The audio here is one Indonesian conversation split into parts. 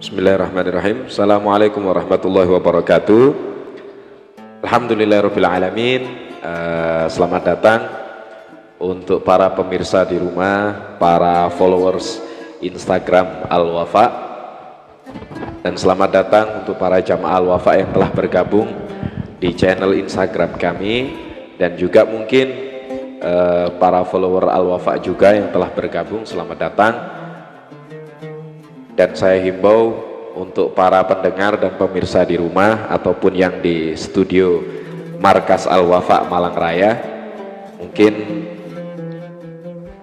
Bismillahirrahmanirrahim. Assalamualaikum warahmatullahi wabarakatuh. Alhamdulillahirabbil alamin. Selamat datang untuk para pemirsa di rumah, para followers Instagram Al-Wafa, dan selamat datang untuk para jamaah Al-Wafa yang telah bergabung di channel Instagram kami, dan juga mungkin para follower Al-Wafa juga yang telah bergabung, selamat datang. Dan saya himbau untuk para pendengar dan pemirsa di rumah ataupun yang di studio Markas Al-Wafa Malang Raya, mungkin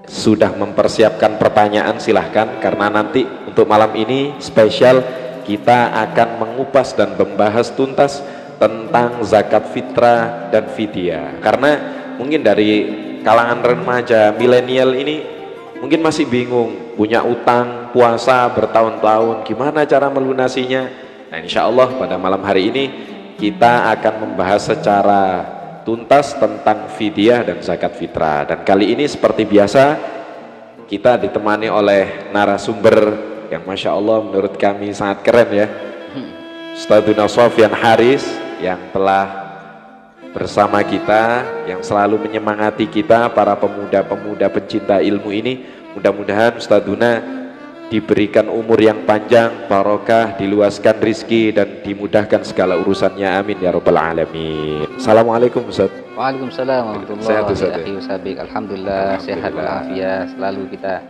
sudah mempersiapkan pertanyaan, silahkan, karena nanti untuk malam ini spesial kita akan mengupas dan membahas tuntas tentang zakat fitrah dan fidyah. Karena mungkin dari kalangan remaja milenial ini mungkin masih bingung, punya utang puasa bertahun-tahun, gimana cara melunasinya. Nah, insya Allah pada malam hari ini kita akan membahas secara tuntas tentang fidyah dan zakat fitrah. Dan kali ini seperti biasa kita ditemani oleh narasumber yang Masya Allah menurut kami sangat keren ya, Ustadzuna Sofyan Haris, yang telah bersama kita, yang selalu menyemangati kita para pemuda-pemuda pencinta ilmu ini. Mudah-mudahan Ustadzuna diberikan umur yang panjang, barokah, diluaskan rizki, dan dimudahkan segala urusannya, amin ya rabbal alamin. Assalamualaikum Ustaz. Waalaikumsalam warahmatullahi wabarakatuh. Alhamdulillah, sehat walafiat. Selalu kita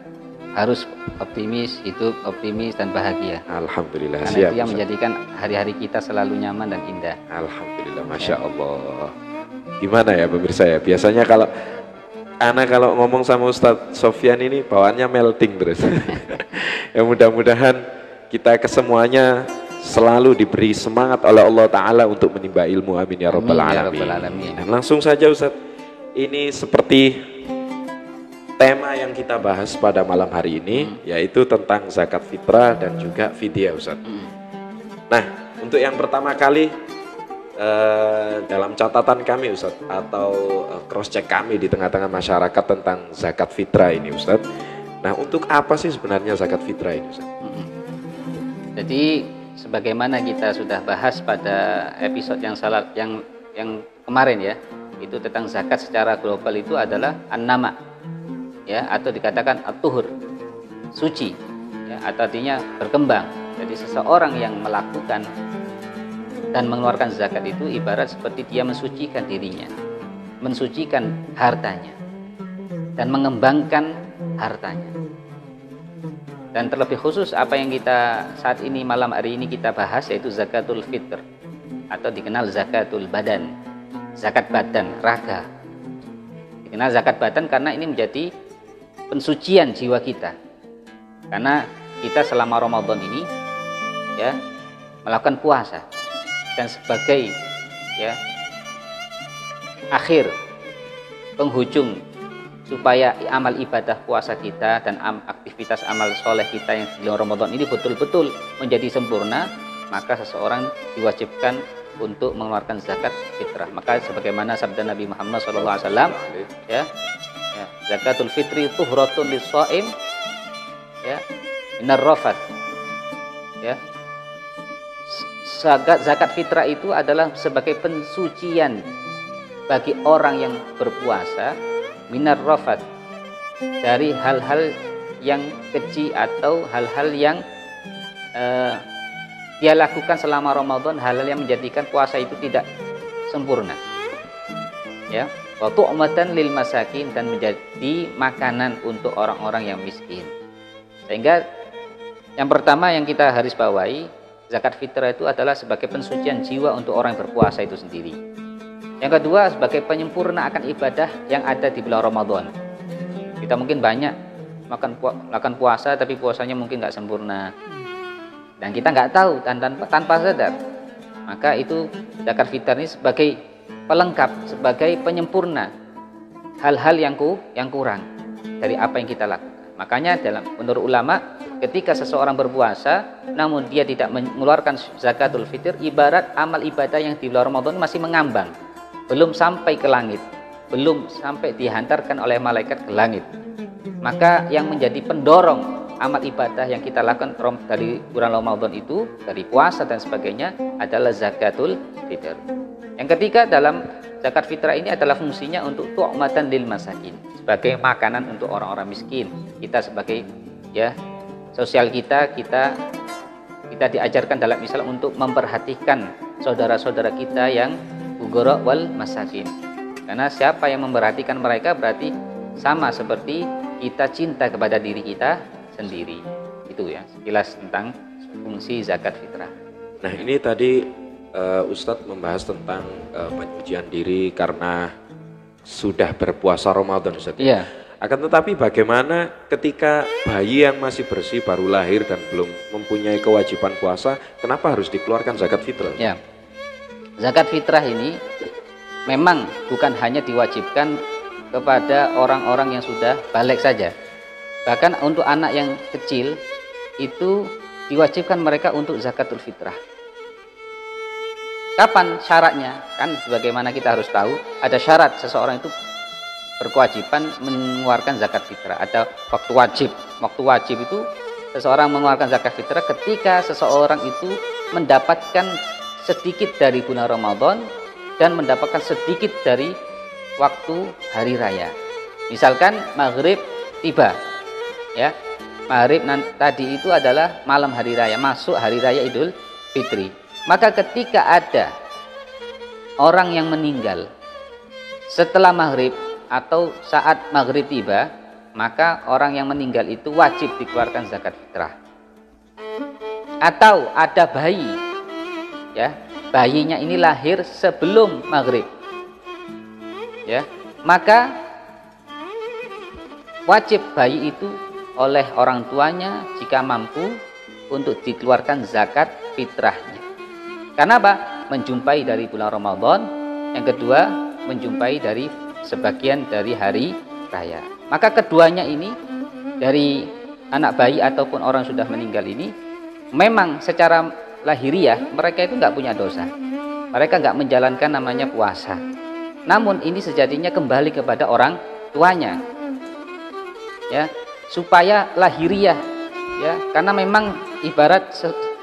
harus optimis, hidup optimis dan bahagia. Alhamdulillah. Karena siap, itu yang Ustaz. menjadikan hari-hari kita selalu nyaman dan indah. Alhamdulillah, Masya Allah. Gimana ya pemirsa ya, biasanya kalau ngomong sama Ustadz Sofyan ini bawaannya melting terus. Ya mudah-mudahan kita kesemuanya selalu diberi semangat oleh Allah Ta'ala untuk menimba ilmu, amin ya rabbal alamin. Dan langsung saja Ustadz, ini seperti tema yang kita bahas pada malam hari ini, yaitu tentang zakat fitrah dan juga fidyah Ustadz. Nah, untuk yang pertama kali dalam catatan kami Ustadz, atau cross check kami di tengah-tengah masyarakat tentang zakat fitrah ini Ustadz. Nah, untuk apa sih sebenarnya zakat fitrah ini Ustadz? Jadi sebagaimana kita sudah bahas pada episode yang kemarin ya, itu tentang zakat secara global itu adalah an-nama ya, atau dikatakan at-tuhur, suci ya, atau artinya berkembang. Jadi seseorang yang melakukan dan mengeluarkan zakat itu ibarat seperti dia mensucikan dirinya, mensucikan hartanya, dan mengembangkan hartanya. Dan terlebih khusus apa yang kita saat ini malam hari ini kita bahas, yaitu zakatul fitr, atau dikenal zakatul badan, zakat badan, raga. Dikenal zakat badan karena ini menjadi pensucian jiwa kita. Karena kita selama Ramadan ini ya melakukan puasa, dan sebagai ya akhir penghujung supaya amal ibadah puasa kita dan aktivitas amal soleh kita yang di Ramadan ini betul-betul menjadi sempurna, maka seseorang diwajibkan untuk mengeluarkan zakat fitrah. Maka sebagaimana sabda Nabi Muhammad SAW ya, zakatul fitri tuhratun lis-shaim ya minar rafat ya. Zakat fitrah itu adalah sebagai pensucian bagi orang yang berpuasa minar rafat, dari hal-hal yang keji atau hal-hal yang dia lakukan selama Ramadan, hal-hal yang menjadikan puasa itu tidak sempurna ya. Wa tu'matan lil masakin, dan menjadi makanan untuk orang-orang yang miskin. Sehingga yang pertama yang kita harus bawahi, zakat fitrah itu adalah sebagai pensucian jiwa untuk orang yang berpuasa itu sendiri. Yang kedua, sebagai penyempurna akan ibadah yang ada di bulan Ramadan. Kita mungkin banyak makan puasa, tapi puasanya mungkin nggak sempurna, dan kita nggak tahu, dan tanpa sadar. Maka itu zakat fitrah ini sebagai pelengkap, sebagai penyempurna hal-hal yang kurang dari apa yang kita lakukan. Makanya menurut ulama, ketika seseorang berpuasa namun dia tidak mengeluarkan zakatul fitr, ibarat amal ibadah yang di bulan Ramadan masih mengambang, belum sampai ke langit, belum sampai dihantarkan oleh malaikat ke langit. Maka yang menjadi pendorong amal ibadah yang kita lakukan dari bulan Ramadan itu, dari puasa dan sebagainya, adalah zakatul fitr. Yang ketiga, dalam zakat fitrah ini adalah fungsinya untuk tu'matan lil masakin, sebagai makanan untuk orang-orang miskin. Kita sebagai sosial kita diajarkan dalam Islam untuk memperhatikan saudara-saudara kita yang fuqara wal masakin. Karena siapa yang memperhatikan mereka berarti sama seperti kita cinta kepada diri kita sendiri. Itu ya sekilas tentang fungsi zakat fitrah. Nah, ini tadi Ustadz membahas tentang penyucian diri karena sudah berpuasa Ramadan, Ustadz. Iya. Akan tetapi bagaimana ketika bayi yang masih bersih baru lahir dan belum mempunyai kewajiban puasa, kenapa harus dikeluarkan zakat fitrah? Ya. Zakat fitrah ini memang bukan hanya diwajibkan kepada orang-orang yang sudah balik saja. Bahkan untuk anak yang kecil itu diwajibkan mereka untuk zakatul fitrah. Kapan syaratnya? Kan bagaimana kita harus tahu ada syarat seseorang itu berkewajiban mengeluarkan zakat fitrah. Ada waktu wajib. Waktu wajib itu seseorang mengeluarkan zakat fitrah ketika seseorang itu mendapatkan sedikit dari bulan Ramadan dan mendapatkan sedikit dari waktu hari raya. Misalkan maghrib tiba, ya, maghrib tadi itu adalah malam hari raya, masuk hari raya Idul Fitri. Maka ketika ada orang yang meninggal setelah maghrib atau saat maghrib tiba, maka orang yang meninggal itu wajib dikeluarkan zakat fitrah. Atau ada bayi, ya, bayinya ini lahir sebelum maghrib, ya, maka wajib bayi itu oleh orang tuanya jika mampu untuk dikeluarkan zakat fitrahnya. Karena apa? Menjumpai dari bulan Ramadan, yang kedua menjumpai dari sebagian dari hari raya. Maka keduanya ini, dari anak bayi ataupun orang sudah meninggal ini, memang secara lahiriah mereka itu nggak punya dosa, mereka nggak menjalankan namanya puasa. Namun ini sejatinya kembali kepada orang tuanya, ya, supaya lahiriah, ya, karena memang ibarat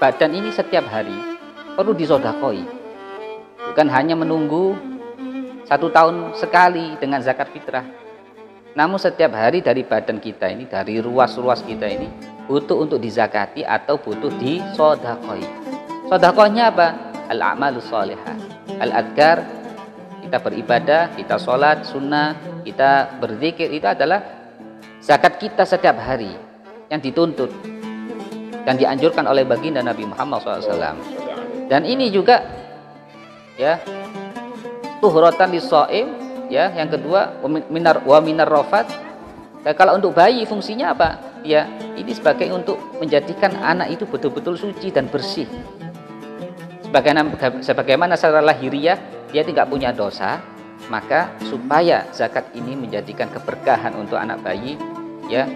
badan ini setiap hari perlu disodakoi, bukan hanya menunggu 1 tahun sekali dengan zakat fitrah, namun setiap hari dari badan kita ini, dari ruas-ruas kita ini butuh untuk dizakati atau butuh disodakoi. Sodakohnya apa? Al-a'malus sholihah, al-adkar, kita beribadah, kita sholat sunnah, kita berzikir, itu adalah zakat kita setiap hari yang dituntut dan dianjurkan oleh baginda Nabi Muhammad SAW. Dan ini juga, ya, tuhratan lis-shaim, ya, yang kedua wa minar rafat. Dan kalau untuk bayi fungsinya apa? Ya, ini sebagai untuk menjadikan anak itu betul-betul suci dan bersih. Sebagaimana secara lahiriah dia tidak punya dosa, maka supaya zakat ini menjadikan keberkahan untuk anak bayi, ya,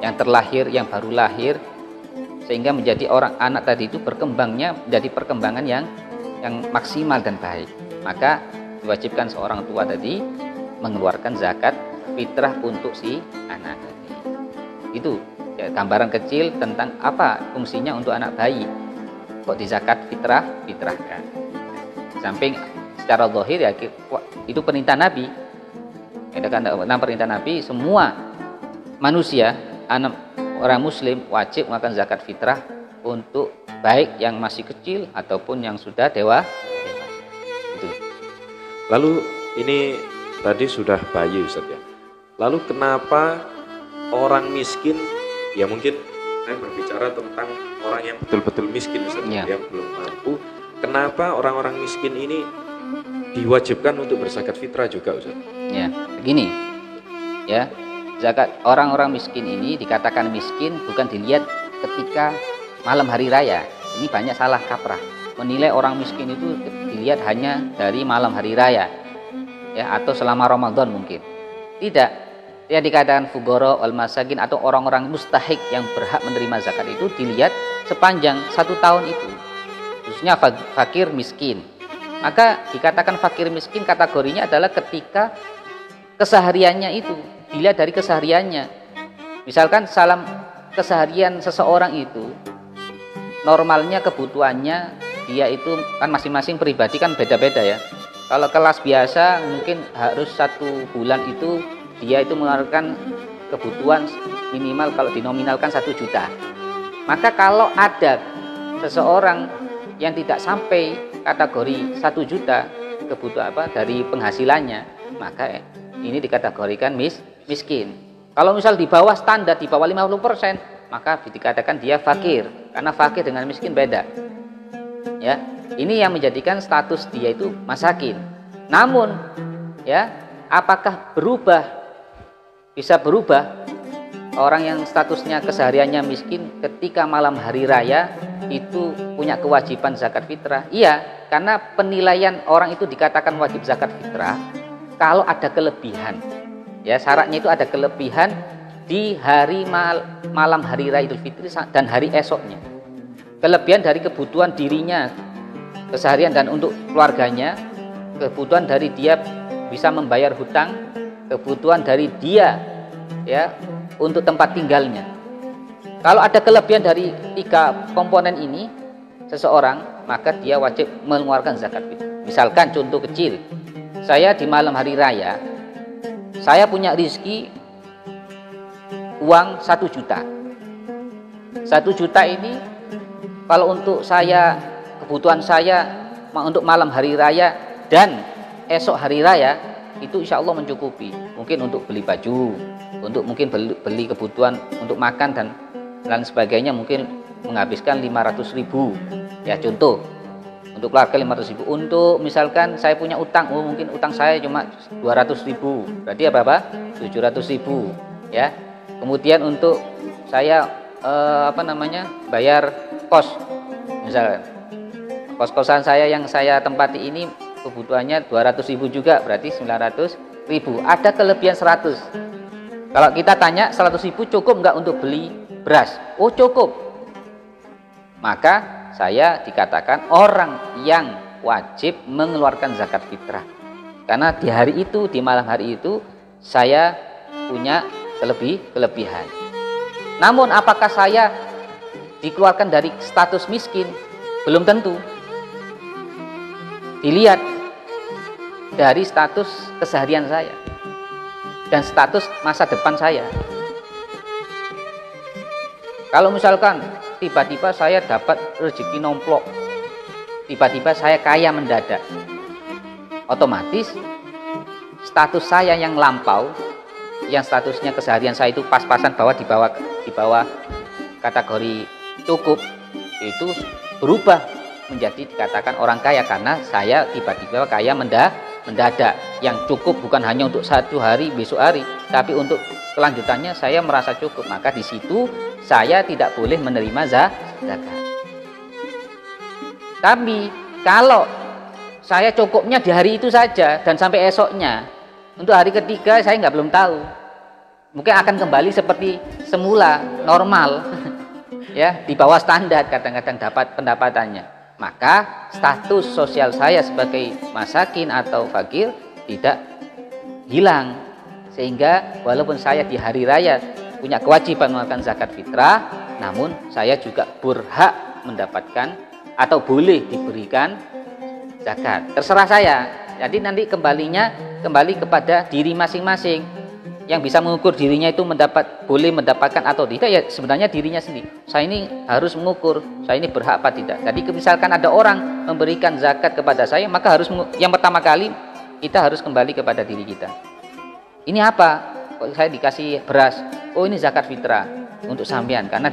yang terlahir, yang baru lahir, sehingga menjadi orang anak tadi itu berkembangnya menjadi perkembangan yang maksimal dan baik. Maka diwajibkan seorang tua tadi mengeluarkan zakat fitrah untuk si anak tadi. Itu ya, gambaran kecil tentang apa fungsinya untuk anak bayi kok di zakat fitrahkan. Samping secara zahir ya itu perintah Nabi. Dalam perintah Nabi semua manusia, orang muslim wajib melakukan zakat fitrah untuk baik yang masih kecil ataupun yang sudah dewasa. Itu. Lalu ini tadi sudah bayi, Ustaz, ya. Lalu kenapa orang miskin, ya mungkin saya berbicara tentang orang yang betul-betul miskin, Ustaz, ya, yang belum mampu. Kenapa orang-orang miskin ini diwajibkan untuk berzakat fitrah juga, Ustaz? Ya, begini. Ya, zakat orang-orang miskin ini dikatakan miskin bukan dilihat ketika malam hari raya. Ini banyak salah kaprah. Menilai orang miskin itu dilihat hanya dari malam hari raya, ya, atau selama Ramadan mungkin. Tidak. Dia dikatakan fuqara wal masakin atau orang-orang mustahik yang berhak menerima zakat itu dilihat sepanjang 1 tahun itu. Khususnya fakir miskin. Maka dikatakan fakir miskin kategorinya adalah ketika kesehariannya itu dilihat dari kesehariannya. Misalkan keseharian seseorang itu normalnya kebutuhannya dia itu kan masing-masing pribadi kan beda-beda ya. Kalau kelas biasa mungkin harus 1 bulan itu dia itu mengeluarkan kebutuhan minimal kalau dinominalkan 1 juta. Maka kalau ada seseorang yang tidak sampai kategori 1 juta kebutuhan dari penghasilannya, maka ini dikategorikan miskin. Kalau misal di bawah standar, di bawah 50%, maka dikatakan dia fakir, karena fakir dengan miskin beda. Ya, ini yang menjadikan status dia itu masakin. Namun, ya, apakah bisa berubah orang yang statusnya kesehariannya miskin ketika malam hari raya itu punya kewajiban zakat fitrah? Iya, karena penilaian orang itu dikatakan wajib zakat fitrah kalau ada kelebihan. Ya, syaratnya itu ada kelebihan di hari malam hari raya Idul Fitri dan hari esoknya. Kelebihan dari kebutuhan dirinya keseharian dan untuk keluarganya, kebutuhan dari dia bisa membayar hutang, kebutuhan dari dia ya untuk tempat tinggalnya. Kalau ada kelebihan dari 3 komponen ini seseorang, maka dia wajib mengeluarkan zakat fitrah. Misalkan contoh kecil, saya di malam hari raya, saya punya rezeki uang 1 juta. 1 juta ini kalau untuk saya, kebutuhan saya untuk malam hari raya dan esok hari raya itu insya Allah mencukupi. Mungkin untuk beli baju, untuk mungkin beli kebutuhan untuk makan dan lain sebagainya, mungkin menghabiskan 500.000 ya, contoh untuk keluarga 500.000. Untuk misalkan saya punya utang, mungkin utang saya cuma 200.000, berarti apa 700.000 ya. Kemudian untuk saya bayar kos, misalkan kos-kosan saya yang saya tempati ini kebutuhannya 200.000 juga, berarti 900.000. Ada kelebihan 100. Kalau kita tanya 100.000 cukup nggak untuk beli beras? Oh cukup. Maka saya dikatakan orang yang wajib mengeluarkan zakat fitrah. Karena di hari itu, di malam hari itu saya punya kelebihan. Namun apakah saya dikeluarkan dari status miskin? Belum tentu. Dilihat dari status keseharian saya dan status masa depan saya. Kalau misalkan tiba-tiba saya dapat rezeki nomplok, tiba-tiba saya kaya mendadak, otomatis status saya yang lampau, yang statusnya keseharian saya itu pas-pasan di bawah kategori cukup, itu berubah menjadi dikatakan orang kaya karena saya tiba-tiba kaya mendadak. Yang cukup bukan hanya untuk 1 hari, besok hari, tapi untuk kelanjutannya saya merasa cukup. Maka di situ saya tidak boleh menerima zakat. Tapi kalau saya cukupnya di hari itu saja dan sampai esoknya, untuk hari ketiga saya belum tahu. Mungkin akan kembali seperti semula, normal. Ya, di bawah standar kadang-kadang dapat pendapatannya. Maka status sosial saya sebagai masakin atau fakir tidak hilang, sehingga walaupun saya di hari raya punya kewajiban mengeluarkan zakat fitrah, namun saya juga berhak mendapatkan atau boleh diberikan zakat. Terserah saya. Jadi nanti kembali kepada diri masing-masing. Yang bisa mengukur dirinya itu boleh mendapatkan atau tidak, ya sebenarnya dirinya sendiri. Saya ini harus mengukur, saya ini berhak apa tidak. Jadi misalkan ada orang memberikan zakat kepada saya, maka yang pertama kali kita harus kembali kepada diri kita. Ini apa? Kok saya dikasih beras? Oh ini zakat fitrah untuk sampean, karena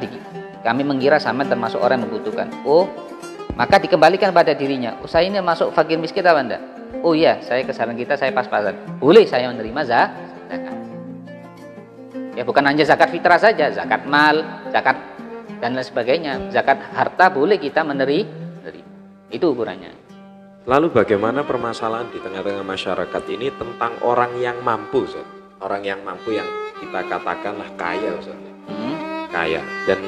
kami mengira sampean termasuk orang yang membutuhkan. Oh, maka dikembalikan pada dirinya. Oh saya ini masuk fakir miskin apa enggak? Oh iya, saya kesalahan kita, saya pas-pasan. Boleh saya menerima zakat. Ya bukan hanya zakat fitrah saja, zakat mal, zakat dan lain sebagainya. Zakat harta boleh kita menerima. Itu ukurannya. Lalu bagaimana permasalahan di tengah-tengah masyarakat ini tentang orang yang mampu, Ustaz? Orang yang mampu yang kita katakanlah kaya, Ustaz. Kaya. Dan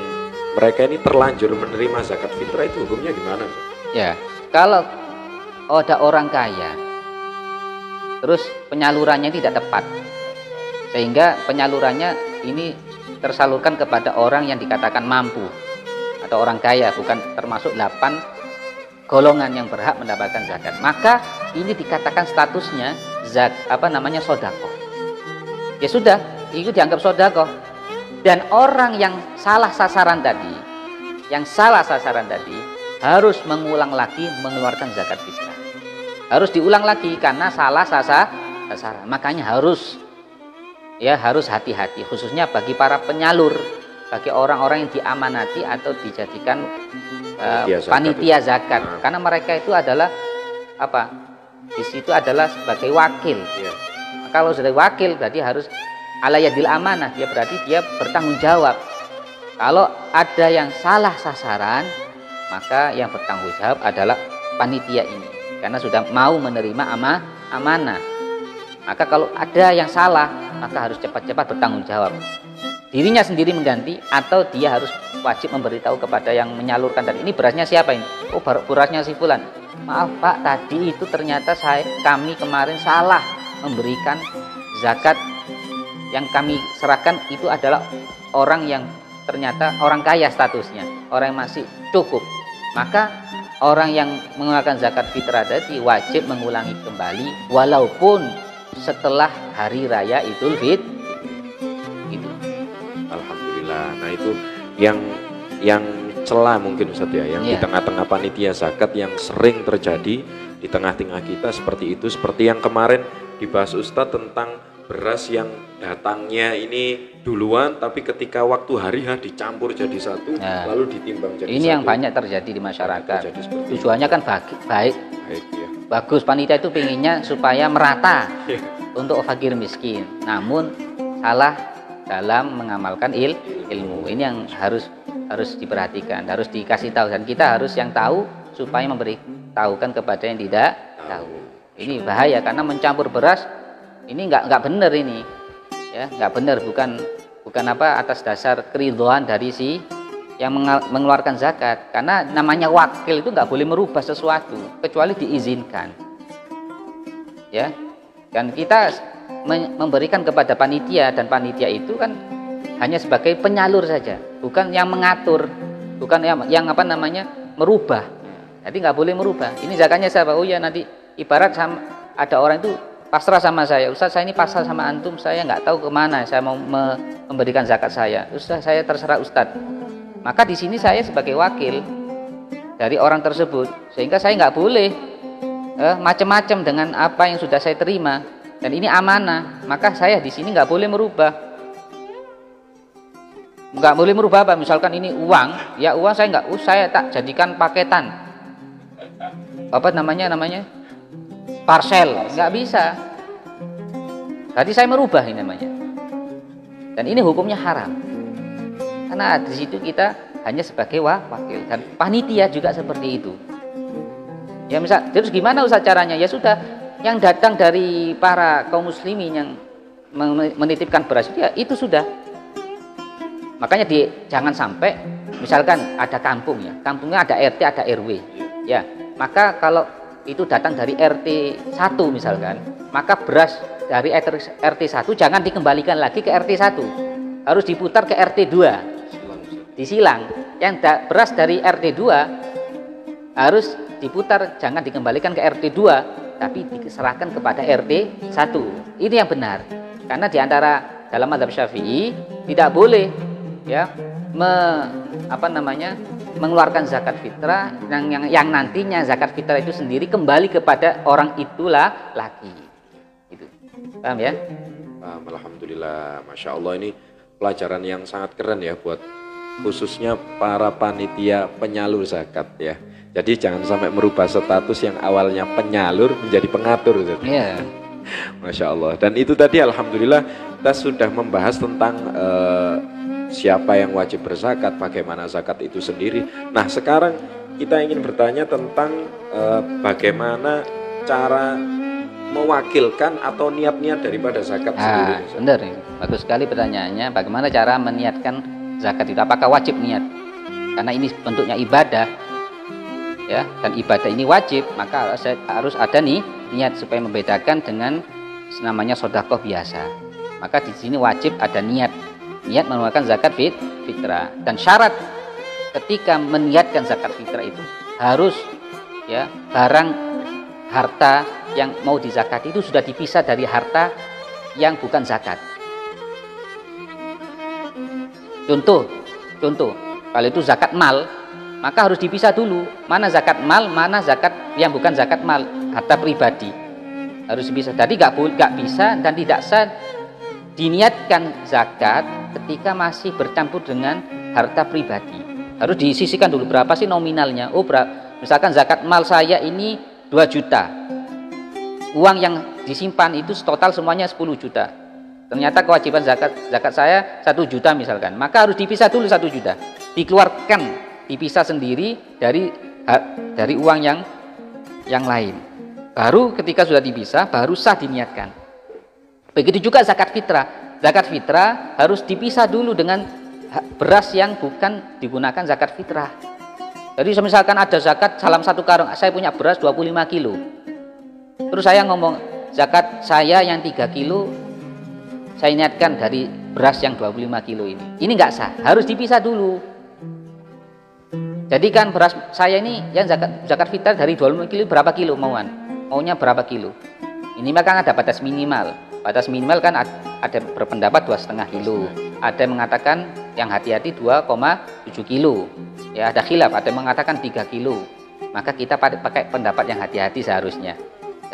mereka ini terlanjur menerima zakat fitrah, itu hukumnya gimana, Ustaz? Ya, kalau ada orang kaya, terus penyalurannya tidak tepat, sehingga penyalurannya ini tersalurkan kepada orang yang dikatakan mampu atau orang kaya, bukan termasuk 8 golongan yang berhak mendapatkan zakat. Maka ini dikatakan statusnya sodako. Ya sudah, itu dianggap sodako. Dan orang yang salah sasaran tadi, harus mengulang lagi mengeluarkan zakat fitrah. Harus diulang lagi karena salah sasaran. Makanya harus hati-hati, khususnya bagi para penyalur, bagi orang-orang yang diamanati atau dijadikan panitia zakat. Karena mereka itu adalah di situ adalah sebagai wakil. Kalau sudah wakil berarti harus ala yadil amanah, dia berarti dia bertanggung jawab. Kalau ada yang salah sasaran, maka yang bertanggung jawab adalah panitia ini, karena sudah mau menerima amanah. Maka kalau ada yang salah, maka harus cepat-cepat bertanggung jawab. Dirinya sendiri mengganti, atau dia harus wajib memberitahu kepada yang menyalurkan. Dan ini berasnya siapa ini? Oh, berasnya si fulan. Maaf Pak, tadi itu ternyata kami kemarin salah memberikan zakat. Yang kami serahkan itu adalah orang yang ternyata orang kaya statusnya, orang yang masih cukup. Maka orang yang mengeluarkan zakat fitrah tadi wajib mengulangi kembali walaupun setelah hari raya Idul Fitri. Gitu. Alhamdulillah. Nah itu yang celah mungkin Ustaz ya, yang di tengah-tengah panitia zakat yang sering terjadi di tengah-tengah kita seperti itu, seperti yang kemarin dibahas Ustaz tentang beras yang datangnya ini duluan, tapi ketika waktu hari dicampur jadi satu, lalu ditimbang jadi ini satu. Yang banyak terjadi di masyarakat. Tujuannya kan baik ya. Bagus, panitia itu pinginnya supaya merata untuk fakir miskin, namun salah dalam mengamalkan ilmu. Ini yang harus diperhatikan, harus dikasih tahu, dan kita harus yang tahu supaya memberitahukan kepada yang tidak tahu. Ini bahaya karena mencampur beras. Ini nggak benar ini, ya nggak benar, bukan atas dasar keridhaan dari si yang mengeluarkan zakat. Karena namanya wakil itu nggak boleh merubah sesuatu kecuali diizinkan, ya. Dan kita memberikan kepada panitia, dan panitia itu kan hanya sebagai penyalur saja, bukan yang mengatur, bukan yang merubah. Jadi nggak boleh merubah. Ini zakatnya siapa? Oh ya, nanti ibarat sama ada orang itu pasrah sama saya, Ustaz saya ini pasrah sama antum, saya nggak tahu kemana saya mau memberikan zakat saya. Ustaz, saya terserah Ustaz. Maka di sini saya sebagai wakil dari orang tersebut, sehingga saya nggak boleh macam-macam dengan apa yang sudah saya terima, dan ini amanah. Maka saya di sini nggak boleh merubah. Nggak boleh merubah apa? Misalkan ini uang, ya uang saya tak jadikan paketan. Apa namanya? Parcel, nggak bisa. Tadi saya merubah ini namanya, dan ini hukumnya haram. Karena di situ kita hanya sebagai wakil, dan panitia juga seperti itu. Ya misal, terus gimana Ustaz caranya? Ya sudah, yang datang dari para kaum muslimin yang menitipkan beras itu sudah. Makanya jangan sampai, misalkan ada kampung ya, kampungnya ada RT, ada RW, ya. Maka kalau itu datang dari RT 1 misalkan, maka beras dari RT 1 jangan dikembalikan lagi ke RT 1, harus diputar ke RT 2, disilang. Yang beras dari RT 2 harus diputar, jangan dikembalikan ke RT 2, tapi diserahkan kepada RT 1. Ini yang benar, karena diantara dalam mazhab Syafi'i tidak boleh ya mengeluarkan zakat fitrah yang nantinya zakat fitrah itu sendiri kembali kepada orang itulah lagi. Gitu. Paham ya? Paham, alhamdulillah. Masya Allah, ini pelajaran yang sangat keren ya buat khususnya para panitia penyalur zakat ya. Jadi jangan sampai merubah status yang awalnya penyalur menjadi pengatur. Iya. Masya Allah. Dan itu tadi alhamdulillah kita sudah membahas tentang siapa yang wajib berzakat, bagaimana zakat itu sendiri. Nah sekarang kita ingin bertanya tentang bagaimana cara mewakilkan atau niat-niat daripada zakat sendiri. Benar, bagus sekali pertanyaannya. Bagaimana cara meniatkan zakat itu? Apakah wajib niat? Karena ini bentuknya ibadah, ya, dan ibadah ini wajib, maka harus ada niat supaya membedakan dengan namanya sedekah biasa. Maka di sini wajib ada niat. niat mengeluarkan zakat fitrah. Dan syarat ketika meniatkan zakat fitrah itu harus ya barang harta yang mau dizakati itu sudah dipisah dari harta yang bukan zakat. Contoh, kalau itu zakat mal, maka harus dipisah dulu mana zakat mal, mana zakat yang bukan zakat mal, harta pribadi. Harus dipisah. Jadi nggak bisa dan tidak sah diniatkan zakat ketika masih bercampur dengan harta pribadi. Harus disisihkan dulu berapa sih nominalnya. Oh, misalkan zakat mal saya ini 2 juta. Uang yang disimpan itu total semuanya 10 juta. Ternyata kewajiban zakat saya 1 juta misalkan. Maka harus dipisah dulu 1 juta. Dikeluarkan, dipisah sendiri dari uang yang lain. Baru ketika sudah dipisah, baru sah diniatkan. Begitu juga zakat fitrah. Zakat fitrah harus dipisah dulu dengan beras yang bukan digunakan zakat fitrah. Jadi misalkan ada zakat salam 1 karung, saya punya beras 25 kilo. Terus saya ngomong, zakat saya yang 3 kilo, saya niatkan dari beras yang 25 kilo ini. Ini nggak sah, harus dipisah dulu. Jadi kan beras saya ini yang zakat fitrah dari 25 kilo berapa kilo maunya berapa kilo. Ini maka ada batas minimal. Batas minimal kan ada berpendapat 2,5 kilo. Ada yang mengatakan yang hati-hati 2,7 kilo. Ya ada khilaf, ada yang mengatakan 3 kilo. Maka kita pakai pendapat yang hati-hati seharusnya.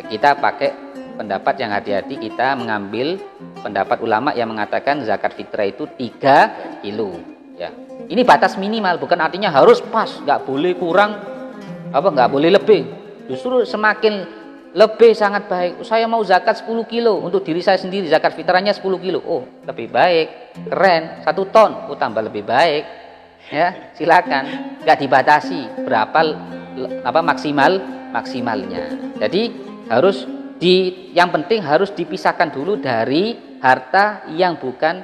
Kita pakai pendapat yang hati-hati, kita mengambil pendapat ulama yang mengatakan zakat fitrah itu 3 kilo. Ya. Ini batas minimal, bukan artinya harus pas, nggak boleh kurang, nggak boleh lebih. Justru semakin lebih sangat baik. Saya mau zakat 10 kilo untuk diri saya sendiri, zakat fitrahnya 10 kilo. Oh, lebih baik, keren, 1 ton, oh tambah lebih baik. Ya, silakan, nggak dibatasi berapa maksimalnya. Jadi harus yang penting harus dipisahkan dulu dari harta yang bukan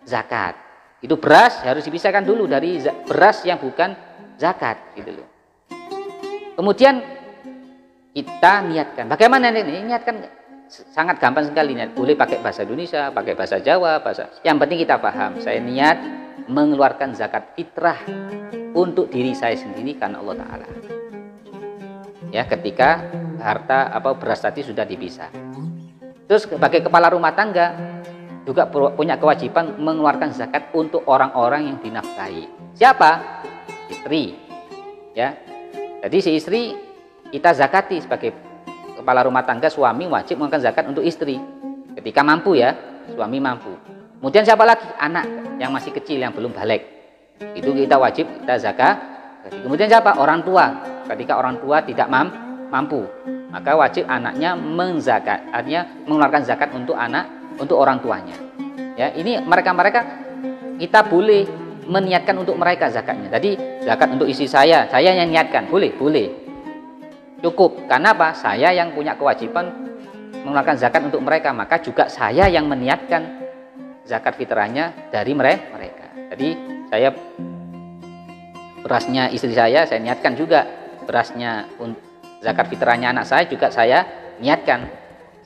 zakat. Itu beras harus dipisahkan dulu dari beras yang bukan zakat, gitu loh. Kemudian kita niatkan. Bagaimana ini? Niatkan sangat gampang sekali. Boleh pakai bahasa Indonesia, pakai bahasa Jawa, yang penting kita paham. Saya niat mengeluarkan zakat fitrah untuk diri saya sendiri karena Allah Ta'ala. Ya, ketika harta beras tadi sudah dipisah. Terus sebagai kepala rumah tangga juga punya kewajiban mengeluarkan zakat untuk orang-orang yang dinafkahi. Siapa? Istri. Ya. Jadi si istri kita zakati sebagai kepala rumah tangga, suami wajib mengeluarkan zakat untuk istri ketika mampu ya, suami mampu. Kemudian siapa lagi? Anak yang masih kecil yang belum balik. Itu kita wajib kita zakat. Kemudian siapa? Orang tua. Ketika orang tua tidak mampu, maka wajib anaknya mengeluarkan zakat untuk orang tuanya. Ya, ini mereka kita boleh meniatkan untuk mereka zakatnya. Jadi zakat untuk istri saya yang niatkan, boleh. Cukup. Karena apa? Saya yang punya kewajiban mengeluarkan zakat untuk mereka, maka juga saya yang meniatkan zakat fitrahnya dari mereka. Jadi saya berasnya istri saya niatkan juga, berasnya zakat fitrahnya anak saya juga saya niatkan.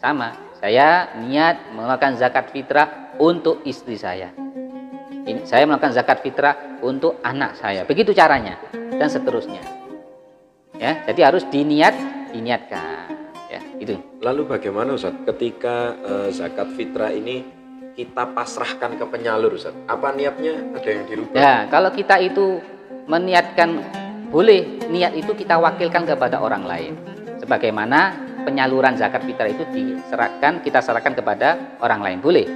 Sama, saya niat mengeluarkan zakat fitrah untuk istri saya. Ini saya melakukan zakat fitrah untuk anak saya. Begitu caranya dan seterusnya. Ya, jadi harus diniatkan. Ya, itu. Lalu bagaimana Ustaz ketika zakat fitrah ini kita pasrahkan ke penyalur Ustaz? Apa niatnya ada yang dirubah? Ya, kalau kita itu meniatkan, boleh niat itu kita wakilkan kepada orang lain. Sebagaimana penyaluran zakat fitrah itu kita serahkan kepada orang lain, boleh.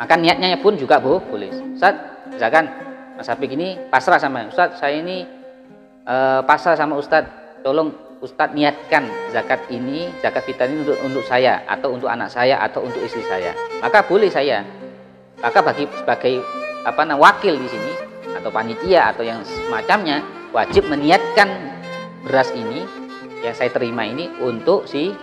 Maka niatnya pun juga boleh. Ustaz, misalkan Mas Habib ini pasrah sama Ustaz, saya ini pasrah sama Ustaz, tolong Ustaz niatkan zakat fitrah ini untuk saya atau untuk anak saya atau untuk istri saya. Maka boleh saya. Maka sebagai wakil di sini atau panitia atau yang semacamnya wajib meniatkan beras ini yang saya terima ini untuk si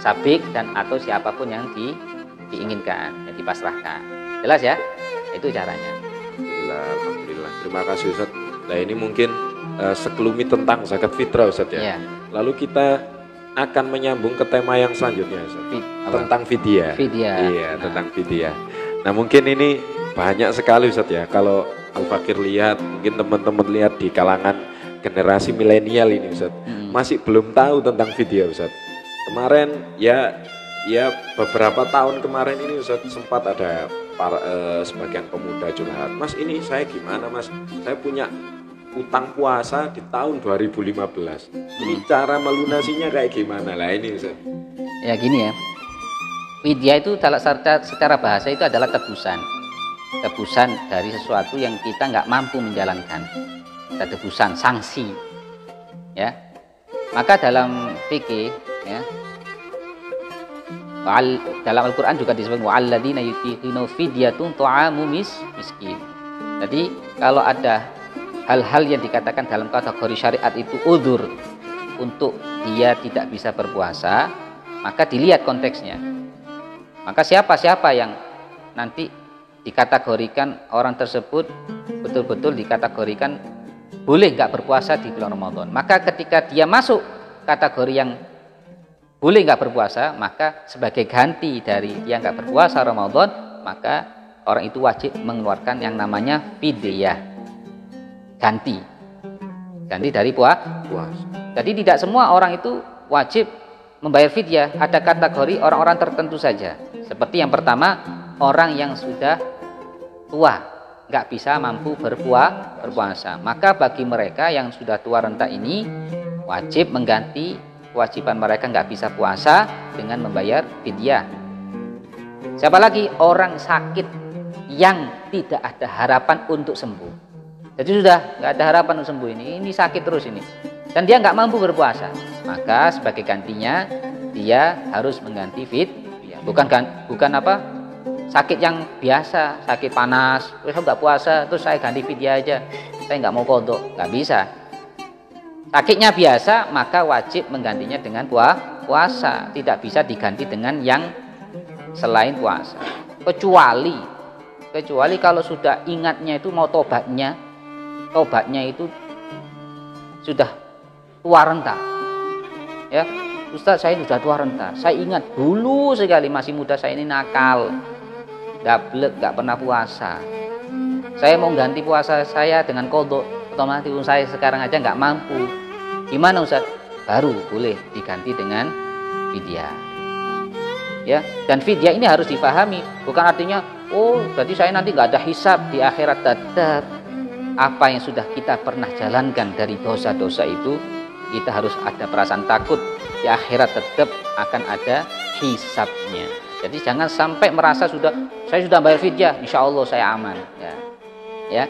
sabik dan atau siapapun yang diinginkan, yang dipasrahkan. Jelas ya? Itu caranya. Alhamdulillah. Terima kasih Ustaz. Nah ini mungkin sekelumit tentang zakat fitrah Ustaz ya. Lalu kita akan menyambung ke tema yang selanjutnya Ustaz. Tentang fidyah. Iya, tentang fidyah. Nah mungkin ini banyak sekali Ustaz ya. Kalau Al-Fakir lihat, mungkin teman-teman lihat di kalangan generasi milenial ini Ustaz, masih belum tahu tentang video Ustaz. Kemarin ya beberapa tahun kemarin ini Ustaz sempat ada sebagian pemuda curhat, Mas ini saya gimana Mas, saya punya utang puasa di tahun 2015, ini cara melunasinya kayak gimana lah ini Ustaz? Ya gini ya, widya itu secara bahasa itu adalah tebusan dari sesuatu yang kita nggak mampu menjalankan, tebusan sanksi ya. Maka dalam fikih ya, dalam Al-Quran juga disebut wa'alladzina yutiquna fidyatun ta'amu miskin. Jadi kalau ada hal-hal yang dikatakan dalam kategori syariat itu udzur untuk dia tidak bisa berpuasa, maka dilihat konteksnya. Maka siapa yang nanti dikategorikan orang tersebut betul-betul dikategorikan boleh nggak berpuasa di bulan Ramadan. Maka ketika dia masuk kategori yang boleh nggak berpuasa, maka sebagai ganti dari dia nggak berpuasa Ramadan, maka orang itu wajib mengeluarkan yang namanya fidyah, ganti dari puasa. Jadi tidak semua orang itu wajib membayar fidyah. Ada kategori orang-orang tertentu saja. Seperti yang pertama, orang yang sudah tua, nggak bisa mampu berpuasa. Maka bagi mereka yang sudah tua renta ini wajib mengganti kewajiban mereka nggak bisa puasa dengan membayar fidyah. Siapa lagi? Orang sakit yang tidak ada harapan untuk sembuh. Jadi sudah nggak ada harapan untuk sembuh, ini sakit terus ini, dan dia nggak mampu berpuasa. Maka sebagai gantinya dia harus mengganti fidyah. Bukan apa? Sakit yang biasa, sakit panas, terus nggak puasa, terus saya ganti fidyah aja, saya nggak mau qadha, nggak bisa. Sakitnya biasa, maka wajib menggantinya dengan puasa, tidak bisa diganti dengan yang selain puasa. Kecuali kalau sudah ingatnya itu mau tobatnya itu sudah tua renta, ya Ustaz saya sudah tua renta, saya ingat dulu sekali masih muda saya ini nakal, dablek, gak pernah puasa. Saya mau ganti puasa saya dengan qadha, otomatis saya sekarang aja nggak mampu. Gimana Ustaz? Baru boleh diganti dengan fidyah. Ya, dan fidyah ini harus dipahami, bukan artinya oh berarti saya nanti nggak ada hisab di akhirat. Tetap apa yang sudah kita pernah jalankan dari dosa-dosa itu, kita harus ada perasaan takut di akhirat tetap akan ada hisabnya. Jadi jangan sampai merasa saya sudah bayar fidyah, insya Allah saya aman. Ya,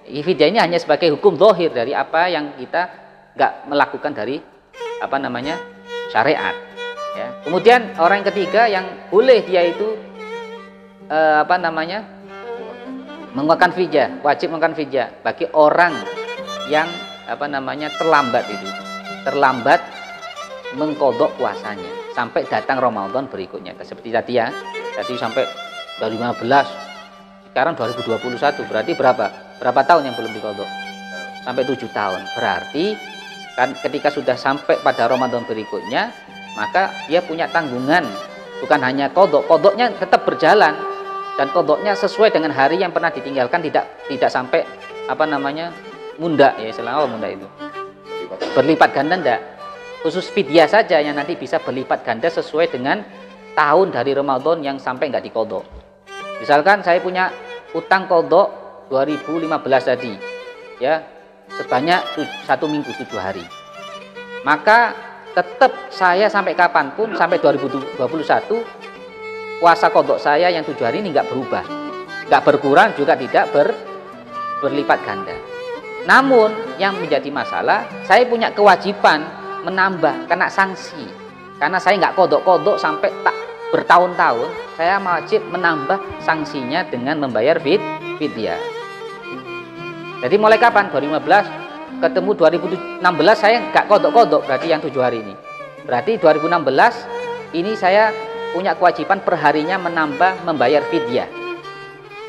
fidyah ini hanya sebagai hukum zahir dari apa yang kita nggak melakukan dari syariat. Ya. Kemudian orang yang ketiga yang boleh dia itu mengeluarkan fidyah, wajib mengeluarkan fidyah bagi orang yang terlambat mengqadha puasanya sampai datang Ramadan berikutnya. Seperti tadi ya, sampai 2015, sekarang 2021, berarti berapa tahun yang belum diqadha? Sampai 7 tahun. Berarti kan ketika sudah sampai pada Ramadan berikutnya, maka dia punya tanggungan, bukan hanya qadha-nya tetap berjalan, dan qadha-nya sesuai dengan hari yang pernah ditinggalkan, tidak sampai munda ya, selama munda itu berlipat ganda, enggak. Khusus fidyah saja yang nanti bisa berlipat ganda sesuai dengan tahun dari Ramadan yang sampai nggak diqadha. Misalkan saya punya utang qadha 2015 tadi ya, sebanyak 1 minggu 7 hari, maka tetap saya sampai kapanpun, sampai 2021 puasa qadha saya yang 7 hari ini nggak berubah, nggak berkurang juga tidak berlipat ganda. Namun yang menjadi masalah, saya punya kewajiban menambah, kena sanksi, karena saya nggak qadha sampai bertahun-tahun, saya wajib menambah sanksinya dengan membayar fidyah. Jadi mulai kapan? 2015 ketemu 2016 saya nggak qadha, berarti yang 7 hari ini. Berarti 2016 ini saya punya kewajiban perharinya membayar fidyah.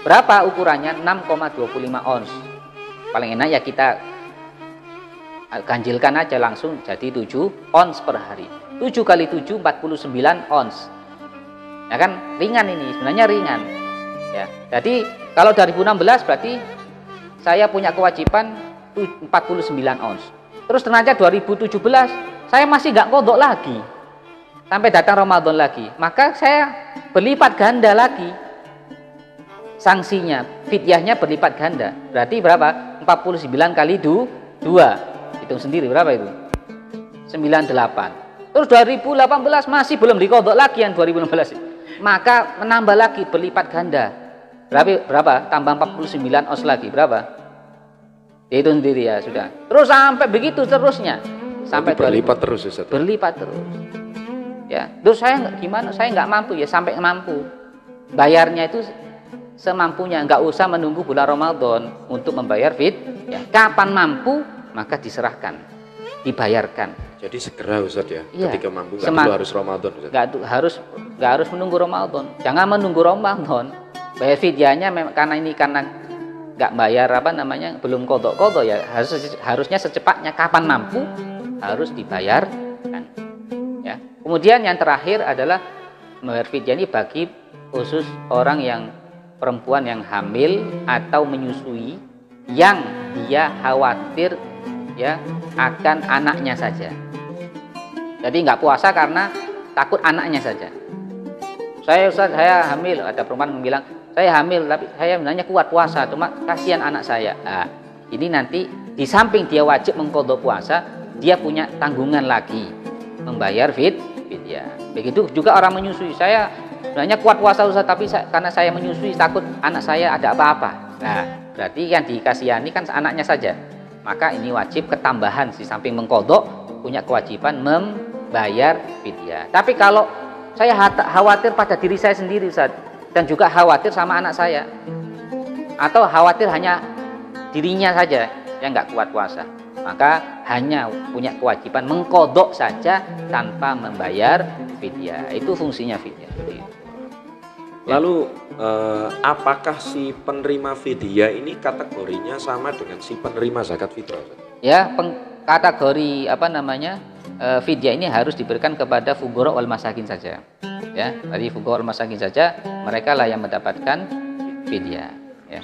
Berapa ukurannya? 6,25 ons. Paling enak ya kita ganjilkan aja langsung jadi 7 ons per hari. 7 kali 7 49 ons. Ya kan ringan, ini sebenarnya ringan. Ya. Jadi Kalau 2016 berarti saya punya kewajiban 49 ons. Terus ternyata 2017 saya masih nggak kodok lagi sampai datang Ramadan lagi, maka saya berlipat ganda lagi sanksinya, fidyahnya berlipat ganda. Berarti berapa? 49 kali 2, hitung sendiri berapa itu? 98. Terus 2018 masih belum dikodok lagi yang 2016, maka menambah lagi berlipat ganda. Berapa? Tambah 49 os lagi berapa? Hitung sendiri ya sudah. Terus sampai begitu terusnya sampai berlipat terus ya, berlipat terus ya. Terus saya gimana, saya nggak mampu ya, sampai mampu bayarnya itu semampunya, nggak usah menunggu bulan Ramadan untuk membayar ya. Kapan mampu maka diserahkan, dibayarkan. Jadi segera Ustaz ya, ya. Ketika mampu, nggak perlu harus Ramadan Ustaz. Nggak harus menunggu Ramadan, jangan menunggu Ramadan. Bayar fidyahnya karena nggak bayar belum kodok ya, harusnya secepatnya, kapan mampu harus dibayarkan ya. Kemudian yang terakhir adalah membayar fidyah ini bagi khusus orang yang perempuan yang hamil atau menyusui, yang dia khawatir ya akan anaknya saja. Jadi nggak puasa karena takut anaknya saja. Saya hamil, ada perempuan bilang saya hamil tapi saya sebenarnya kuat puasa, cuma kasihan anak saya. Nah, ini nanti di samping dia wajib mengqadha puasa, dia punya tanggungan lagi membayar fidyah. Begitu juga orang menyusui, saya sebenarnya kuat puasa Ustaz, tapi karena saya menyusui takut anak saya ada apa-apa. Nah, berarti yang dikasihani kan anaknya saja. Maka ini wajib ketambahan, di samping mengqadha punya kewajiban membayar fidyah. Tapi kalau saya khawatir pada diri saya sendiri Ustaz, dan juga khawatir sama anak saya, atau khawatir hanya dirinya saja yang nggak kuat puasa, maka hanya punya kewajiban mengqadha saja tanpa membayar fidyah. Itu fungsinya fidyah. Lalu apakah si penerima fidyah ini kategorinya sama dengan si penerima zakat fitrah? Ya, kategori fidyah ini harus diberikan kepada fuqara wal masakin saja. Ya, dari fuqara wal masakin saja, mereka lah yang mendapatkan fidyah. Ya.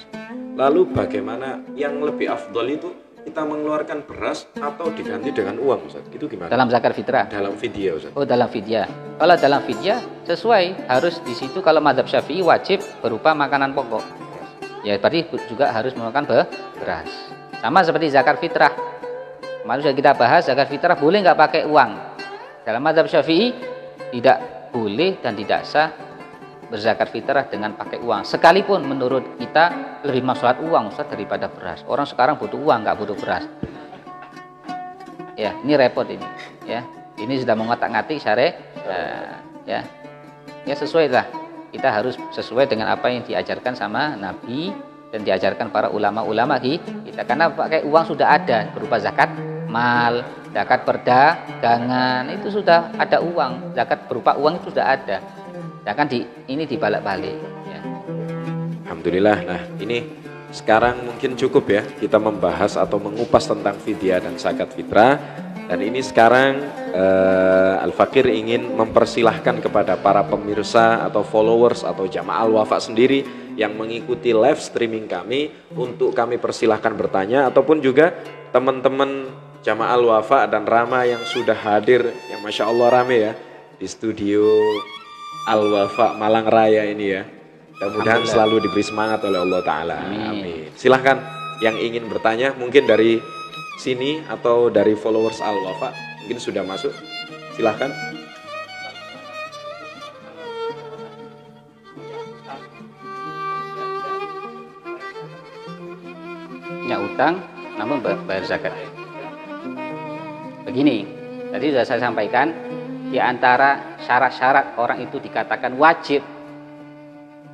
Lalu bagaimana yang lebih afdol itu kita mengeluarkan beras atau diganti dengan uang Ustaz? Itu gimana? Dalam zakat fitrah? Dalam fidyah Ustaz. Oh, dalam fidyah. Kalau dalam fidyah sesuai, harus di situ kalau mazhab Syafi'i wajib berupa makanan pokok. Ya, berarti juga harus menggunakan beras. Sama seperti zakat fitrah. Kemarin sudah kita bahas, zakat fitrah boleh nggak pakai uang. Dalam mazhab Syafi'i tidak boleh dan tidak sah berzakat fitrah dengan pakai uang. Sekalipun menurut kita lebih maslahat uang Ustaz daripada beras. Orang sekarang butuh uang, nggak butuh beras. Ya, ini repot ini. Ya, ini sudah mengotak-ngatik syariat. Ya sesuai lah. Kita harus sesuai dengan apa yang diajarkan sama Nabi dan diajarkan para ulama-ulama kita. Karena pakai uang sudah ada berupa zakat mal, zakat perdagangan, itu sudah ada uang, zakat berupa uang itu sudah ada. Jangan ini dibalik-balik ya. Alhamdulillah. Nah, ini sekarang mungkin cukup ya kita membahas atau mengupas tentang fidyah dan zakat fitrah. Dan ini sekarang Al-Fakir ingin mempersilahkan kepada para pemirsa atau followers atau jamaah Al-Wafa sendiri yang mengikuti live streaming kami, untuk kami persilahkan bertanya, ataupun juga teman-teman jamaah Al-Wafa dan Rama yang sudah hadir, yang Masya Allah rame ya di studio Al-Wafa Malang Raya ini ya. Mudah-mudahan selalu diberi semangat oleh Allah Ta'ala. Amin. Silahkan yang ingin bertanya, mungkin dari sini atau dari followers Al-Wafa mungkin sudah masuk, silahkan. Punya utang namun bayar zakat. Begini, tadi sudah saya sampaikan, di antara syarat-syarat orang itu dikatakan wajib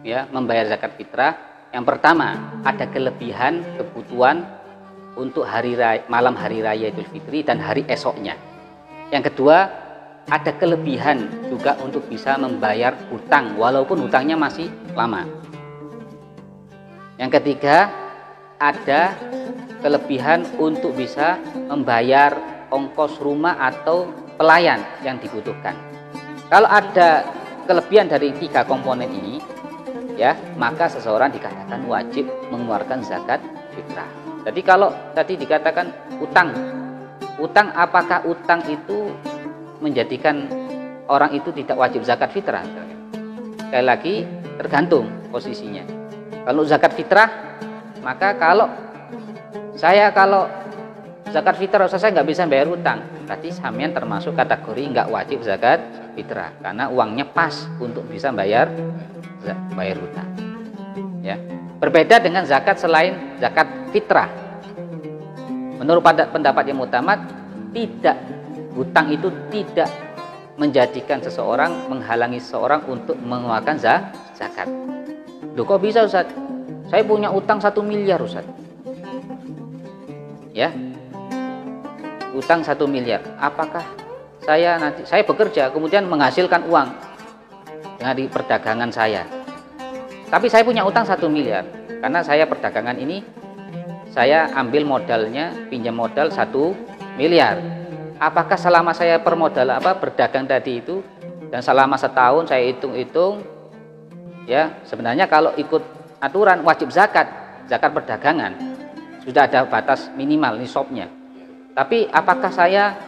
ya membayar zakat fitrah. Yang pertama, ada kelebihan kebutuhan untuk malam hari raya Idul Fitri dan hari esoknya. Yang kedua, ada kelebihan juga untuk bisa membayar hutang walaupun hutangnya masih lama. Yang ketiga, ada kelebihan untuk bisa membayar ongkos rumah atau pelayan yang dibutuhkan. Kalau ada kelebihan dari 3 komponen ini ya, maka seseorang dikatakan wajib mengeluarkan zakat fitrah. Jadi kalau tadi dikatakan utang apakah utang itu menjadikan orang itu tidak wajib zakat fitrah? Sekali lagi tergantung posisinya. Kalau zakat fitrah, maka kalau zakat fitrah saya nggak bisa bayar utang, berarti sampean termasuk kategori nggak wajib zakat fitrah karena uangnya pas untuk bisa bayar utang. Ya, berbeda dengan zakat selain zakat fitrah. Menurut pendapat yang mutamad, hutang itu tidak menjadikan seseorang, menghalangi seseorang untuk mengeluarkan zakat. Loh kok bisa Ustaz? Saya punya utang 1 miliar Ustaz. Ya, utang 1 miliar. Apakah saya bekerja kemudian menghasilkan uang dari perdagangan saya? Tapi saya punya utang 1 miliar karena saya perdagangan ini saya ambil modalnya, pinjam modal 1 miliar. Apakah selama saya berdagang tadi itu dan selama setahun saya hitung-hitung, ya sebenarnya kalau ikut aturan wajib zakat perdagangan sudah ada batas minimal nisabnya. Tapi apakah saya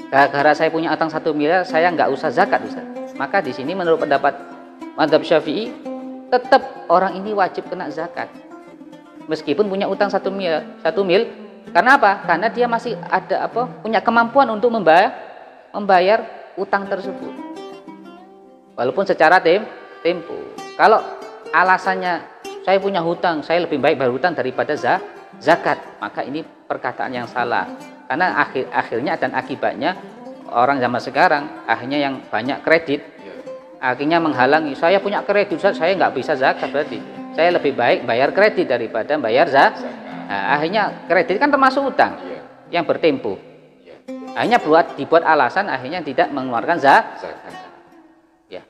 gara-gara saya punya utang 1 miliar saya nggak usah zakat Ustaz? Maka di sini menurut pendapat mazhab Syafi'i tetap orang ini wajib kena zakat meskipun punya utang 1 mil. Karena apa? Karena dia masih ada punya kemampuan untuk membayar utang tersebut walaupun secara tempo. Kalau alasannya saya punya hutang, saya lebih baik bayar hutang daripada zakat, maka ini perkataan yang salah. Karena akhirnya dan akibatnya orang zaman sekarang akhirnya yang banyak kredit akhirnya menghalangi. Saya punya kredit, saya nggak bisa zakat, berarti saya lebih baik bayar kredit daripada bayar zakat. Nah, akhirnya kredit kan termasuk utang yang bertempo. Akhirnya dibuat alasan akhirnya tidak mengeluarkan zakat. Ya,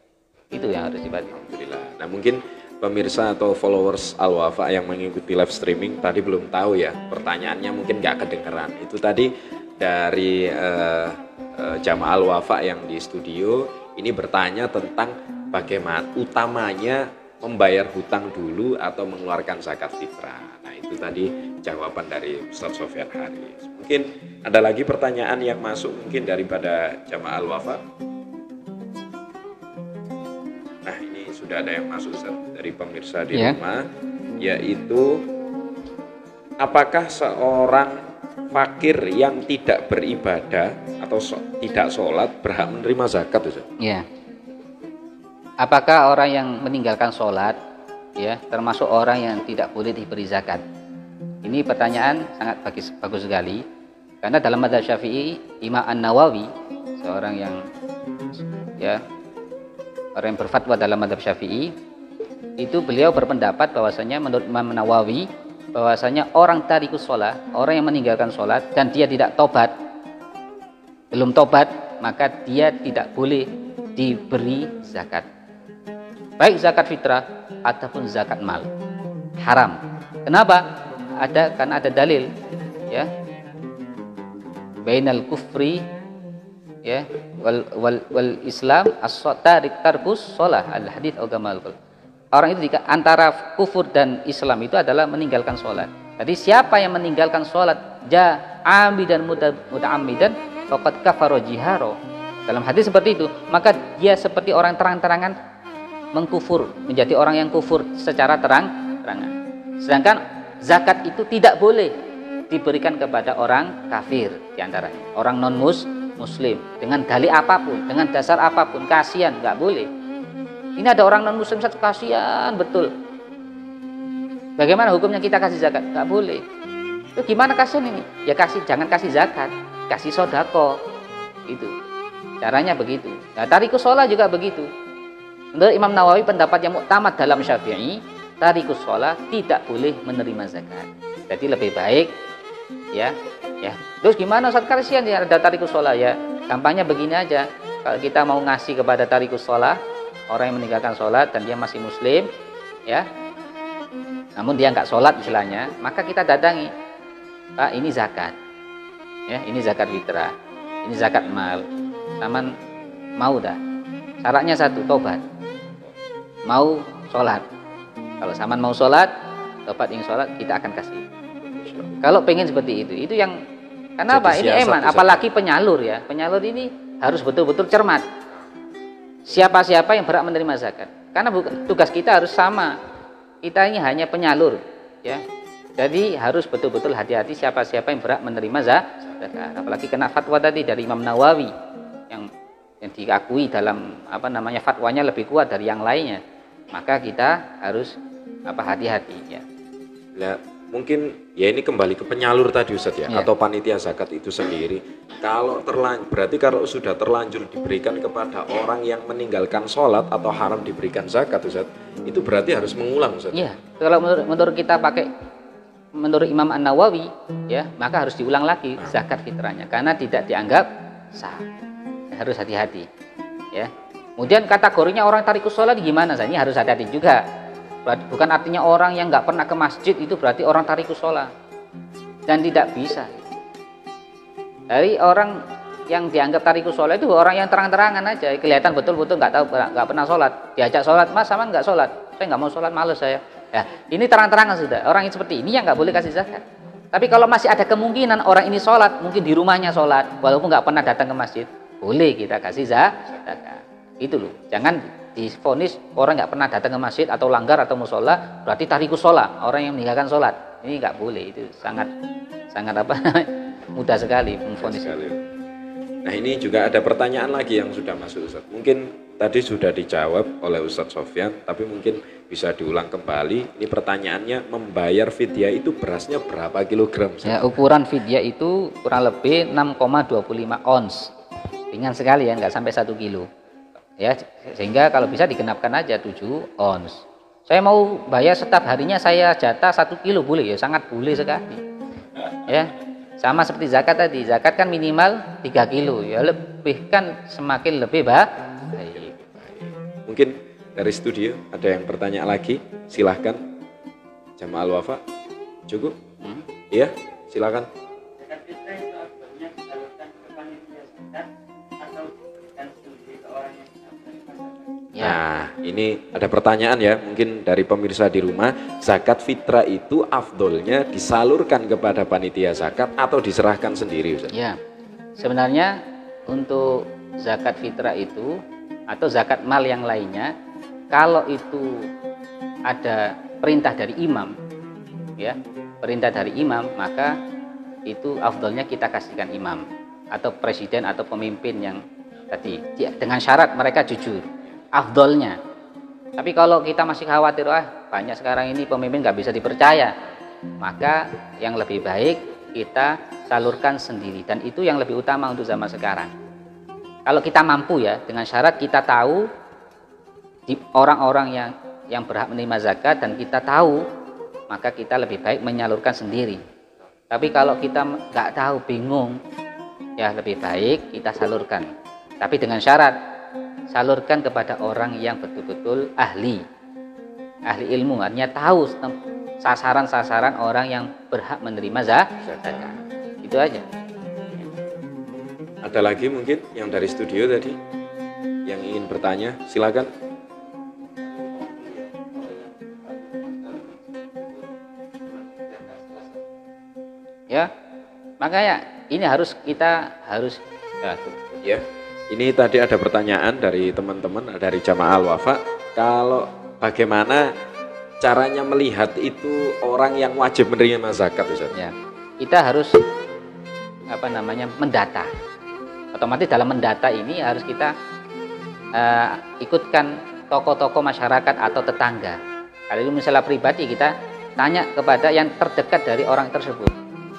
itu yang harus dibaca. Alhamdulillah. Nah mungkin pemirsa atau followers Al-Wafa yang mengikuti live streaming tadi belum tahu ya, pertanyaannya mungkin nggak kedengeran. Itu tadi dari jamaah Al-Wafa yang di studio ini bertanya tentang bagaimana utamanya membayar hutang dulu atau mengeluarkan zakat fitrah. Nah itu tadi jawaban dari Ustaz Sofyan Haris. Mungkin ada lagi pertanyaan yang masuk mungkin daripada jamaah Al-Wafa. Nah ini sudah ada yang masuk Ustaz, dari pemirsa di rumah, yaitu apakah seorang fakir yang tidak beribadah atau tidak sholat berhak menerima zakat Ustaz? Ya. Apakah orang yang meninggalkan sholat ya termasuk orang yang tidak boleh diberi zakat? Ini pertanyaan sangat bagus sekali karena dalam mazhab Syafi'i Imam An-Nawawi, seorang yang orang yang berfatwa dalam mazhab Syafi'i, itu beliau berpendapat bahwasanya menurut Imam Nawawi bahwasanya orang tarikus sholat, orang yang meninggalkan sholat dan dia tidak tobat, belum tobat, maka dia tidak boleh diberi zakat. Baik zakat fitrah ataupun zakat mal, haram. Kenapa? Karena ada dalil ya. Bainal kufri ya wal Islam tarkus shalah al hadits agamal. Orang itu antara kufur dan Islam itu adalah meninggalkan sholat. Jadi siapa yang meninggalkan sholat amidan muta'ammidan faqad kafara jiharo. Dalam hadis seperti itu, maka dia seperti orang terang-terangan mengkufur, menjadi orang yang kufur secara terang-terangan. Sedangkan zakat itu tidak boleh diberikan kepada orang kafir, diantaranya orang non muslim dengan dalih apapun, dengan dasar apapun, kasihan, nggak boleh. Ini ada orang non muslim, kasihan betul. Bagaimana hukumnya kita kasih zakat? Nggak boleh. Itu gimana kasihan ini? Ya jangan kasih zakat, kasih sodako. Itu caranya begitu. Nah, tarikus sholat juga begitu. Menurut Imam Nawawi pendapat yang muktamad dalam Syafi'i, tarikus sholat tidak boleh menerima zakat. Jadi lebih baik ya. Terus gimana saat kasihan ya ada tarikus sholat ya? Gampangnya begini aja. Kalau kita mau ngasih kepada tarikus sholat, orang yang meninggalkan sholat dan dia masih muslim ya, namun dia nggak sholat istilahnya, maka kita datangi, Pak ini zakat ya, ini zakat fitrah, ini zakat mal, taman mau dah, syaratnya satu, tobat, mau sholat. Kalau Saman mau sholat, Bapak ingin sholat, kita akan kasih. Kalau pengen seperti itu yang kenapa? Ini eman, apalagi penyalur ya. Penyalur ini harus betul-betul cermat. Siapa-siapa yang berhak menerima zakat. Karena tugas kita harus sama. Kita ini hanya penyalur, ya. Jadi harus betul-betul hati-hati siapa-siapa yang berhak menerima zakat. Apalagi kena fatwa tadi dari Imam Nawawi yang diakui dalam fatwanya lebih kuat dari yang lainnya. Maka kita harus hati-hati ya. Nah, mungkin ya ini kembali ke penyalur tadi Ustaz ya, atau panitia zakat itu sendiri. Berarti kalau sudah terlanjur diberikan kepada orang yang meninggalkan sholat atau haram diberikan zakat Ustaz, itu berarti harus mengulang Ustaz. Iya. Kalau menurut kita menurut Imam An-Nawawi ya, maka harus diulang lagi zakat fitrahnya karena tidak dianggap sah. Harus hati-hati ya. Kemudian kategorinya orang tarikus sholat gimana? Ini harus hati-hati juga. Bukan artinya orang yang nggak pernah ke masjid itu berarti orang tarikus sholat, dan tidak bisa. Dari orang yang dianggap tarikus sholat itu orang yang terang-terangan aja, kelihatan betul-betul nggak pernah sholat, diajak sholat, Mas sama nggak sholat, saya nggak mau sholat, males saya. Ya, ini terang-terangan sudah. Orang yang seperti ini yang nggak boleh kasih zakat. Tapi kalau masih ada kemungkinan orang ini sholat, mungkin di rumahnya sholat, walaupun nggak pernah datang ke masjid, boleh kita kasih zakat. Itu loh, jangan divonis orang nggak pernah datang ke masjid atau langgar atau musola berarti tarikus sholat, orang yang meninggalkan sholat. Ini nggak boleh, itu sangat mudah sekali memvonis. Nah, ini juga ada pertanyaan lagi yang sudah masuk Ustaz. Mungkin tadi sudah dijawab oleh Ustaz Sofyan, tapi mungkin bisa diulang kembali. Ini pertanyaannya, membayar fidyah itu berasnya berapa kilogram? Ya, ukuran fidyah itu kurang lebih 6,25 ons. Ringan sekali ya, nggak sampai 1 kilo. Ya, sehingga kalau bisa digenapkan aja 7 ons. Saya mau bayar setiap harinya saya jatah 1 kilo boleh ya, sangat boleh sekali. Ya, sama seperti zakat tadi. Zakat kan minimal 3 kilo. Ya, lebih kan semakin lebih baik. Mungkin dari studio ada yang bertanya lagi, silahkan. Jamaah Al-Wafa, cukup? Iya, silakan. Nah, ini ada pertanyaan ya, mungkin dari pemirsa di rumah, zakat fitrah itu afdolnya disalurkan kepada panitia zakat atau diserahkan sendiri Ustaz? Ya, sebenarnya untuk zakat fitrah itu atau zakat mal yang lainnya, kalau itu ada perintah dari imam, ya, perintah dari imam, maka itu afdolnya kita kasihkan imam atau presiden atau pemimpin yang tadi, dengan syarat mereka jujur. Afdolnya. Tapi kalau kita masih khawatir, banyak sekarang ini pemimpin nggak bisa dipercaya, maka yang lebih baik kita salurkan sendiri, dan itu yang lebih utama untuk zaman sekarang. Kalau kita mampu ya, dengan syarat kita tahu di orang-orang yang berhak menerima zakat dan kita tahu, maka kita lebih baik menyalurkan sendiri. Tapi kalau kita nggak tahu, bingung, ya lebih baik kita salurkan. Tapi dengan syarat salurkan kepada orang yang betul-betul ahli ilmu, artinya tahu sasaran-sasaran orang yang berhak menerima zakat. Itu aja. Ada lagi mungkin yang dari studio tadi yang ingin bertanya, silakan. Ya, makanya ini kita harus ya. Ini tadi ada pertanyaan dari teman-teman dari Jamaah Al-Wafa, kalau bagaimana caranya melihat itu orang yang wajib menerima zakat Ustaz? Ya, kita harus mendata. Otomatis dalam mendata ini harus kita ikutkan tokoh-tokoh masyarakat atau tetangga. Kalau itu misalnya pribadi, kita tanya kepada yang terdekat dari orang tersebut.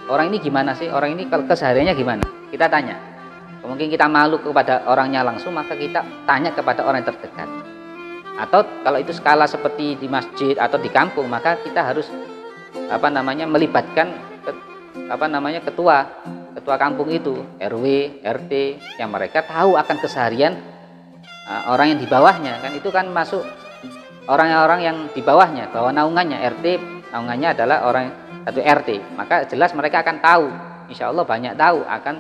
Orang ini gimana sih? Orang ini kalau kesehariannya gimana? Kita tanya. Mungkin kita malu kepada orangnya langsung, maka kita tanya kepada orang yang terdekat. Atau kalau itu skala seperti di masjid atau di kampung, maka kita harus melibatkan ketua kampung itu, RW, RT, yang mereka tahu akan keseharian orang yang di bawahnya, kan itu kan masuk orang-orang yang di bawahnya, bawah naungannya. RT naungannya adalah orang satu RT, maka jelas mereka akan tahu insya Allah banyak tahu akan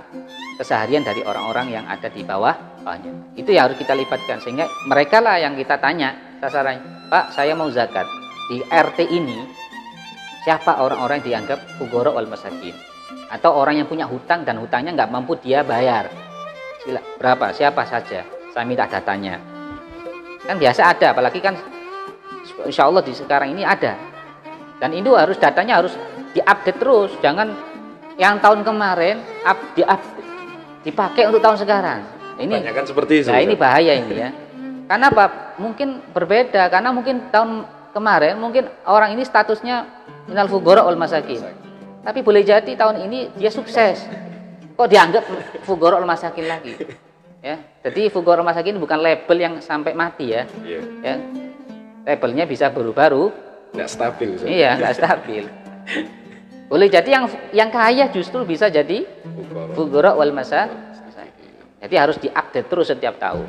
keseharian dari orang-orang yang ada di bawahnya. Itu yang harus kita libatkan, sehingga mereka lah yang kita tanya sasarannya. Pak, saya mau zakat di RT ini, siapa orang-orang yang dianggap fuqara wal masakin, atau orang yang punya hutang dan hutangnya nggak mampu dia bayar, berapa, siapa saja, saya minta datanya. Kan biasa ada, apalagi kan insya Allah di sekarang ini ada, dan itu harus datanya harus diupdate terus, jangan yang tahun kemarin dipakai untuk tahun sekarang. Ini banyak kan seperti itu. Nah, ini bahaya ini ya. Karena apa? Mungkin berbeda, karena mungkin tahun kemarin mungkin orang ini statusnya minal fuqara wal masakin. Tapi boleh jadi tahun ini dia sukses. Kok dianggap fuqara wal masakin lagi? Ya. Jadi fuqara wal masakin bukan label yang sampai mati ya. Iya. Ya. Labelnya bisa berubah-ubah. Nggak stabil. Iya, nggak stabil. Boleh jadi yang kaya justru bisa jadi fuqara wal masakin. Jadi harus diupdate terus setiap tahun,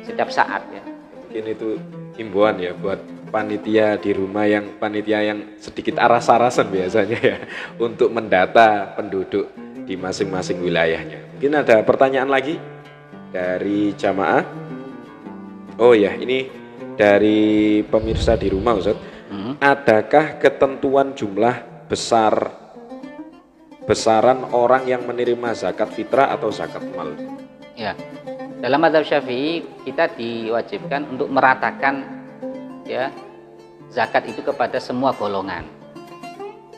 setiap saat ya. Mungkin itu himbauan ya buat panitia di rumah, yang panitia yang sedikit aras-arasan biasanya ya, untuk mendata penduduk di masing-masing wilayahnya. Mungkin ada pertanyaan lagi dari jamaah. Oh ya, ini dari pemirsa di rumah, Ustaz. Adakah ketentuan jumlah besaran orang yang menerima zakat fitrah atau zakat mal? Ya, dalam mazhab Syafi'i kita diwajibkan untuk meratakan ya zakat itu kepada semua golongan.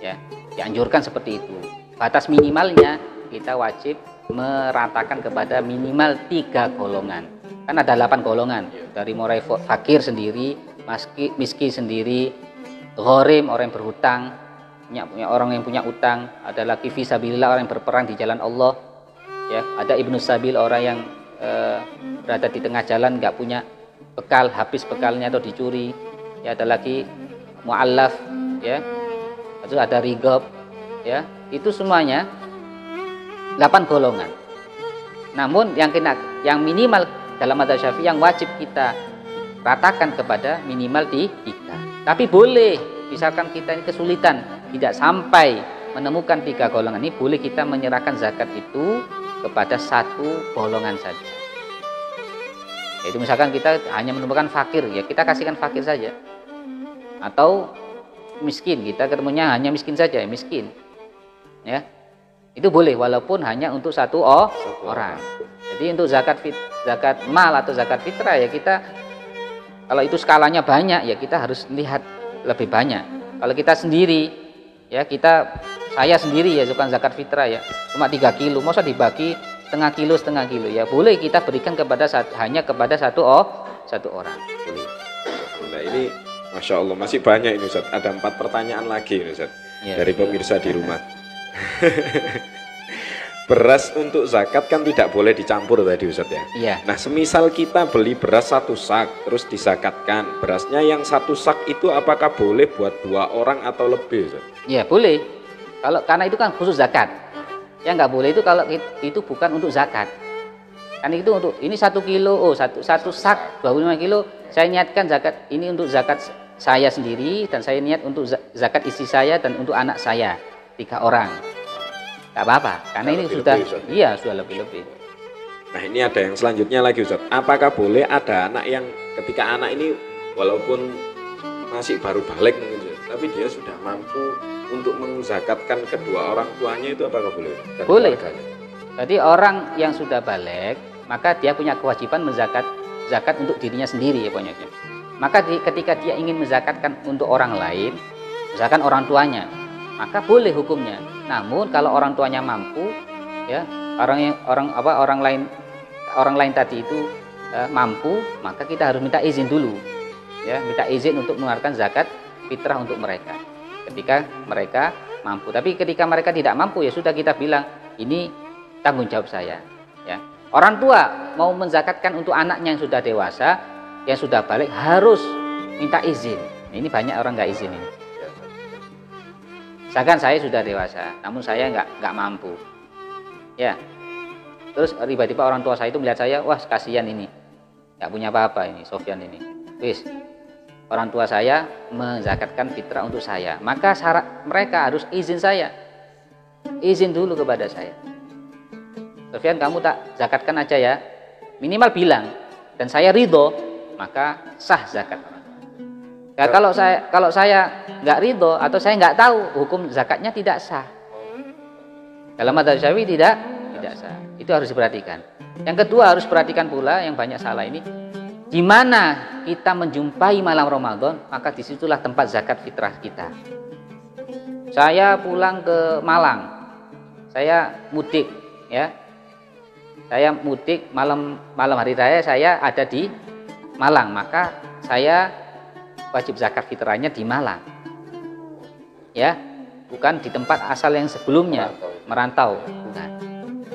Ya, dianjurkan seperti itu. Batas minimalnya kita wajib meratakan kepada minimal 3 golongan. Kan ada 8 golongan, dari mulai fakir sendiri, miskin sendiri, gharim orang yang berhutang, punya orang yang punya utang, ada lagi fisabilillah orang yang berperang di jalan Allah. Ya, ada ibnu sabil orang yang berada di tengah jalan nggak punya bekal, habis bekalnya atau dicuri. Ya, ada lagi mu'allaf, ya, itu ada rigob, ya, itu semuanya 8 golongan. Namun yang minimal dalam mazhab Syafi'i yang wajib kita ratakan kepada minimal di 3. Tapi boleh, misalkan kita ini kesulitan tidak sampai menemukan 3 golongan ini, boleh kita menyerahkan zakat itu kepada 1 golongan saja. Yaitu misalkan kita hanya menemukan fakir, ya kita kasihkan fakir saja. Atau miskin, kita ketemunya hanya miskin saja, ya miskin. Ya. Itu boleh walaupun hanya untuk satu orang. Jadi untuk zakat mal atau zakat fitrah ya kita, kalau itu skalanya banyak ya kita harus lihat lebih banyak. Kalau kita sendiri ya saya sendiri ya bukan zakat fitrah ya cuma 3 kilo, masa dibagi setengah kilo ya boleh kita berikan hanya kepada satu orang, boleh. Nah ini Masya Allah masih banyak ini Ustaz, ada 4 pertanyaan lagi ini Ustaz ya, dari pemirsa di rumah. Beras untuk zakat kan tidak boleh dicampur tadi Ustaz ya. Iya. Nah semisal kita beli beras 1 sak terus disakatkan, berasnya yang 1 sak itu apakah boleh buat 2 orang atau lebih Ustaz? Iya boleh. Karena itu kan khusus zakat. Yang nggak boleh itu kalau itu bukan untuk zakat. Kan itu untuk ini 1 kilo, satu sak 25 kilo. Saya niatkan zakat ini untuk zakat saya sendiri dan saya niat untuk zakat istri saya dan untuk anak saya 3 orang. Gak apa-apa, karena ini sudah lebih-lebih. Nah ini ada yang selanjutnya lagi Ustaz. Apakah boleh ada anak yang ketika anak ini walaupun masih baru balik mungkin, tapi dia sudah mampu untuk menzakatkan kedua orang tuanya, itu apakah boleh? Boleh. Jadi orang yang sudah balik maka dia punya kewajiban zakat untuk dirinya sendiri ya pokoknya. Maka ketika dia ingin menzakatkan untuk orang lain, misalkan orang tuanya, maka boleh hukumnya. Namun kalau orang tuanya mampu, ya orang lain tadi itu mampu, maka kita harus minta izin dulu, ya minta izin untuk mengeluarkan zakat fitrah untuk mereka. Ketika mereka mampu, tapi ketika mereka tidak mampu ya sudah kita bilang ini tanggung jawab saya. Ya, orang tua mau menzakatkan untuk anaknya yang sudah dewasa, yang sudah balik harus minta izin. Ini banyak orang nggak izin ini. Misalkan saya sudah dewasa, namun saya nggak mampu, ya. Terus tiba-tiba orang tua saya itu melihat saya, wah kasihan ini, nggak punya apa-apa ini, Sofyan ini. Wis, orang tua saya menzakatkan fitrah untuk saya, maka syarat mereka harus izin saya. izin dulu kepada saya. Sofyan, kamu tak zakatkan aja ya. Minimal bilang, dan saya ridho, maka sah zakat. Ya, kalau saya nggak ridho atau saya nggak tahu, hukum zakatnya tidak sah. Dalam madzhab Syafi'i tidak sah. Itu harus diperhatikan. Yang kedua harus perhatikan pula yang banyak salah ini. Di mana kita menjumpai malam Ramadan, maka disitulah tempat zakat fitrah kita. Saya pulang ke Malang, saya mudik, ya. Saya mudik malam hari raya, saya ada di Malang, maka saya wajib zakat fitrahnya di Malang, ya, bukan di tempat asal yang sebelumnya merantau, bukan.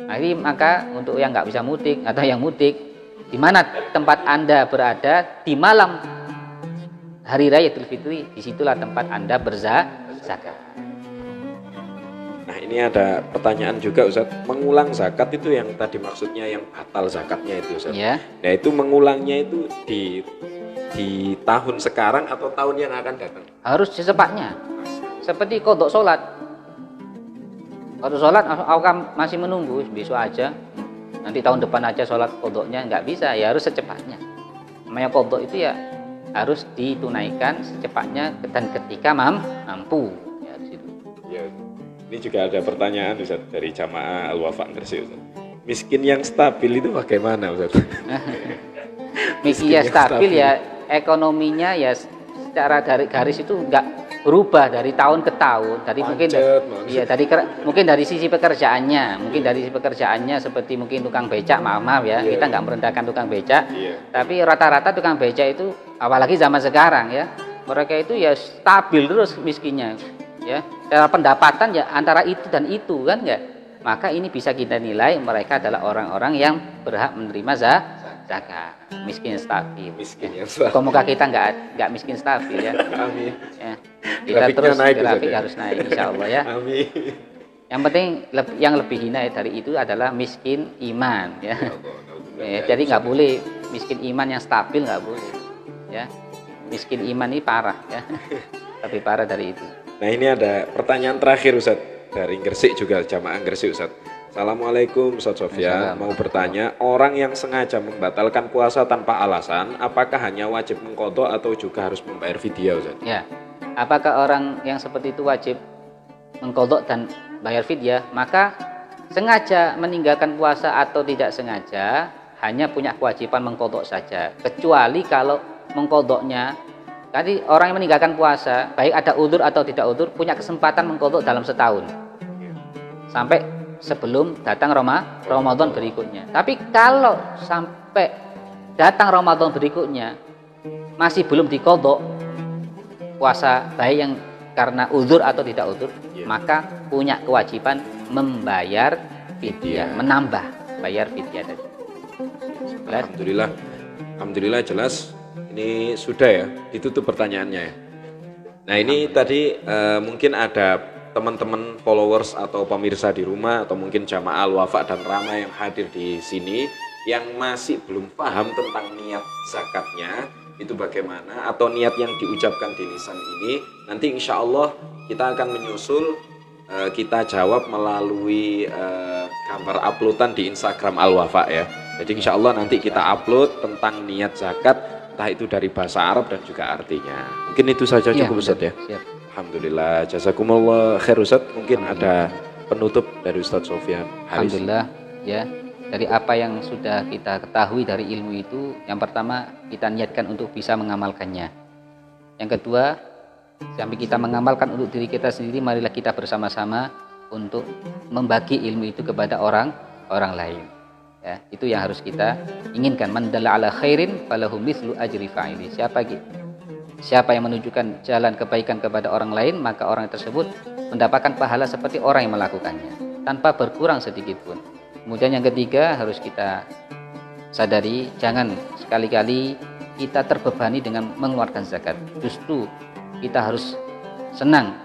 Nah, ini maka untuk yang nggak bisa mudik atau yang mudik, di mana tempat Anda berada di malam hari raya Idul Fitri, disitulah tempat Anda berzakat. Nah, ini ada pertanyaan juga Ustaz, mengulang zakat itu yang tadi maksudnya yang batal zakatnya itu Ustaz. Ya. Nah, itu mengulangnya itu di tahun sekarang atau tahun yang akan datang? Harus secepatnya. Seperti kodok sholat. Kodok sholat, aku masih menunggu besok aja. Nanti tahun depan aja sholat kodoknya, nggak bisa, ya harus secepatnya. Namanya kodok itu ya harus ditunaikan secepatnya dan ketika mampu. Ya, di situ. Ya, ini juga ada pertanyaan Ustaz dari jamaah Al-Wafa Gresik Ustaz. Miskin yang stabil itu bagaimana Ustaz? Miskin yang stabil ya ekonominya ya secara garis itu nggak berubah dari tahun ke tahun. Dari mungkin dari sisi pekerjaannya, seperti mungkin tukang becak, maaf ya, kita nggak merendahkan tukang becak, tapi rata-rata tukang becak itu apalagi zaman sekarang ya, mereka itu ya stabil terus miskinnya, ya, secara pendapatan ya antara itu dan itu kan nggak, maka ini bisa kita nilai mereka adalah orang-orang yang berhak menerima zakat, miskin stabil. Semoga kita nggak miskin stabil ya. Amin. Ya. Kita terus grafik harus naik insya Allah ya. Amin. Yang penting yang lebih hina dari itu adalah miskin iman ya. Jadi nggak boleh miskin iman yang stabil, nggak boleh ya. Miskin iman ini parah ya. Lebih parah dari itu. Nah, ini ada pertanyaan terakhir Ustaz dari Gresik juga, jamaah Gresik Ustaz. Assalamualaikum Ustaz Sofyan, mau bertanya, orang yang sengaja membatalkan puasa tanpa alasan, apakah hanya wajib mengqadha atau juga harus membayar fidyah Ustaz? Ya. Apakah orang yang seperti itu wajib mengqadha dan bayar fidyah? Maka sengaja meninggalkan puasa atau tidak sengaja hanya punya kewajiban mengqadha saja. Kecuali kalau mengqadhanya, tadi orang yang meninggalkan puasa, baik ada udzur atau tidak udzur, punya kesempatan mengqadha dalam setahun. Sampai sebelum datang Ramadan berikutnya. Tapi kalau sampai datang Ramadan berikutnya masih belum diqadha puasa, baik yang karena uzur atau tidak uzur, maka punya kewajiban membayar fidyah, menambah bayar fidyah tadi. Alhamdulillah jelas. Ini sudah ya, ditutup pertanyaannya ya. Nah, ini tadi mungkin ada teman-teman followers atau pemirsa di rumah atau mungkin jamaah Al-Wafa dan Rama yang hadir di sini yang masih belum paham tentang niat zakatnya itu bagaimana, atau niat yang diucapkan di lisan ini, nanti insya Allah kita akan menyusul, kita jawab melalui gambar uploadan di Instagram Al-Wafa ya. Jadi insya Allah nanti kita upload tentang niat zakat, entah itu dari bahasa Arab dan juga artinya. Mungkin itu saja cukup Ustaz ya. Siap. Alhamdulillah, jazakumullah khair Ustaz. Mungkin ada penutup dari Ustaz Sofyan. Alhamdulillah ya. Dari apa yang sudah kita ketahui dari ilmu itu, yang pertama kita niatkan untuk bisa mengamalkannya. Yang kedua, sampai kita mengamalkan untuk diri kita sendiri, marilah kita bersama-sama untuk membagi ilmu itu kepada orang lain. Ya, itu yang harus kita inginkan. Man dalla ala khairin falahu mithlu ajri fa'ili. Siapa yang menunjukkan jalan kebaikan kepada orang lain, maka orang tersebut mendapatkan pahala seperti orang yang melakukannya tanpa berkurang sedikit pun. Kemudian yang ketiga, harus kita sadari, jangan sekali-kali kita terbebani dengan mengeluarkan zakat. Justru kita harus senang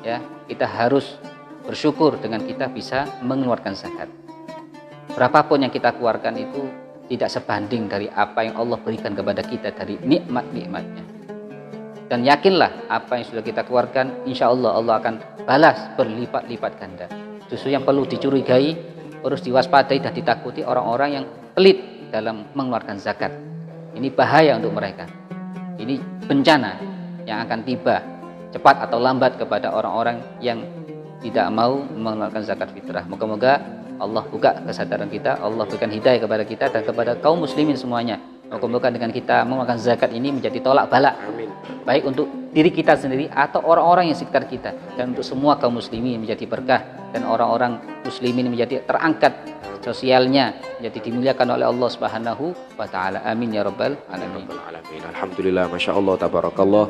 ya, kita harus bersyukur dengan kita bisa mengeluarkan zakat. Berapapun yang kita keluarkan itu tidak sebanding dari apa yang Allah berikan kepada kita dari nikmat-nikmatnya. Dan yakinlah apa yang sudah kita keluarkan, insya Allah Allah akan balas berlipat-lipat ganda. Justru yang perlu dicurigai, harus diwaspadai dan ditakuti orang-orang yang pelit dalam mengeluarkan zakat. Ini bahaya untuk mereka. Ini bencana yang akan tiba cepat atau lambat kepada orang-orang yang tidak mau mengeluarkan zakat fitrah. Moga-moga Allah buka kesadaran kita, Allah berikan hidayah kepada kita dan kepada kaum muslimin semuanya. Moga-moga dengan kita mengeluarkan zakat ini menjadi tolak balak. Amin. Baik untuk diri kita sendiri atau orang-orang yang sekitar kita, dan untuk semua kaum muslimin menjadi berkah, dan orang-orang muslimin menjadi terangkat sosialnya, jadi dimuliakan oleh Allah Subhanahu wa taala. Amin ya rabbal alamin. Alhamdulillah, masya Allah, tabarakallah.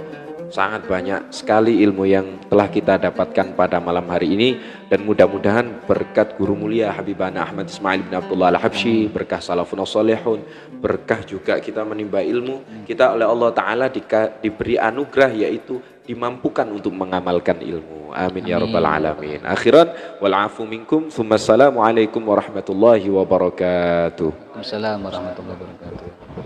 Sangat banyak sekali ilmu yang telah kita dapatkan pada malam hari ini, dan mudah-mudahan berkat guru mulia Habibana Ahmad Ismail bin Abdullah Al-Habsyi, berkah salafun salihun, berkah juga kita menimba ilmu, kita oleh Allah Ta'ala diberi anugerah, yaitu dimampukan untuk mengamalkan ilmu. Amin ya rabbal alamin. Akhiran wal afu minkum, thumma assalamualaikum warahmatullahi wabarakatuh. Waalaikumsalam warahmatullahi wabarakatuh.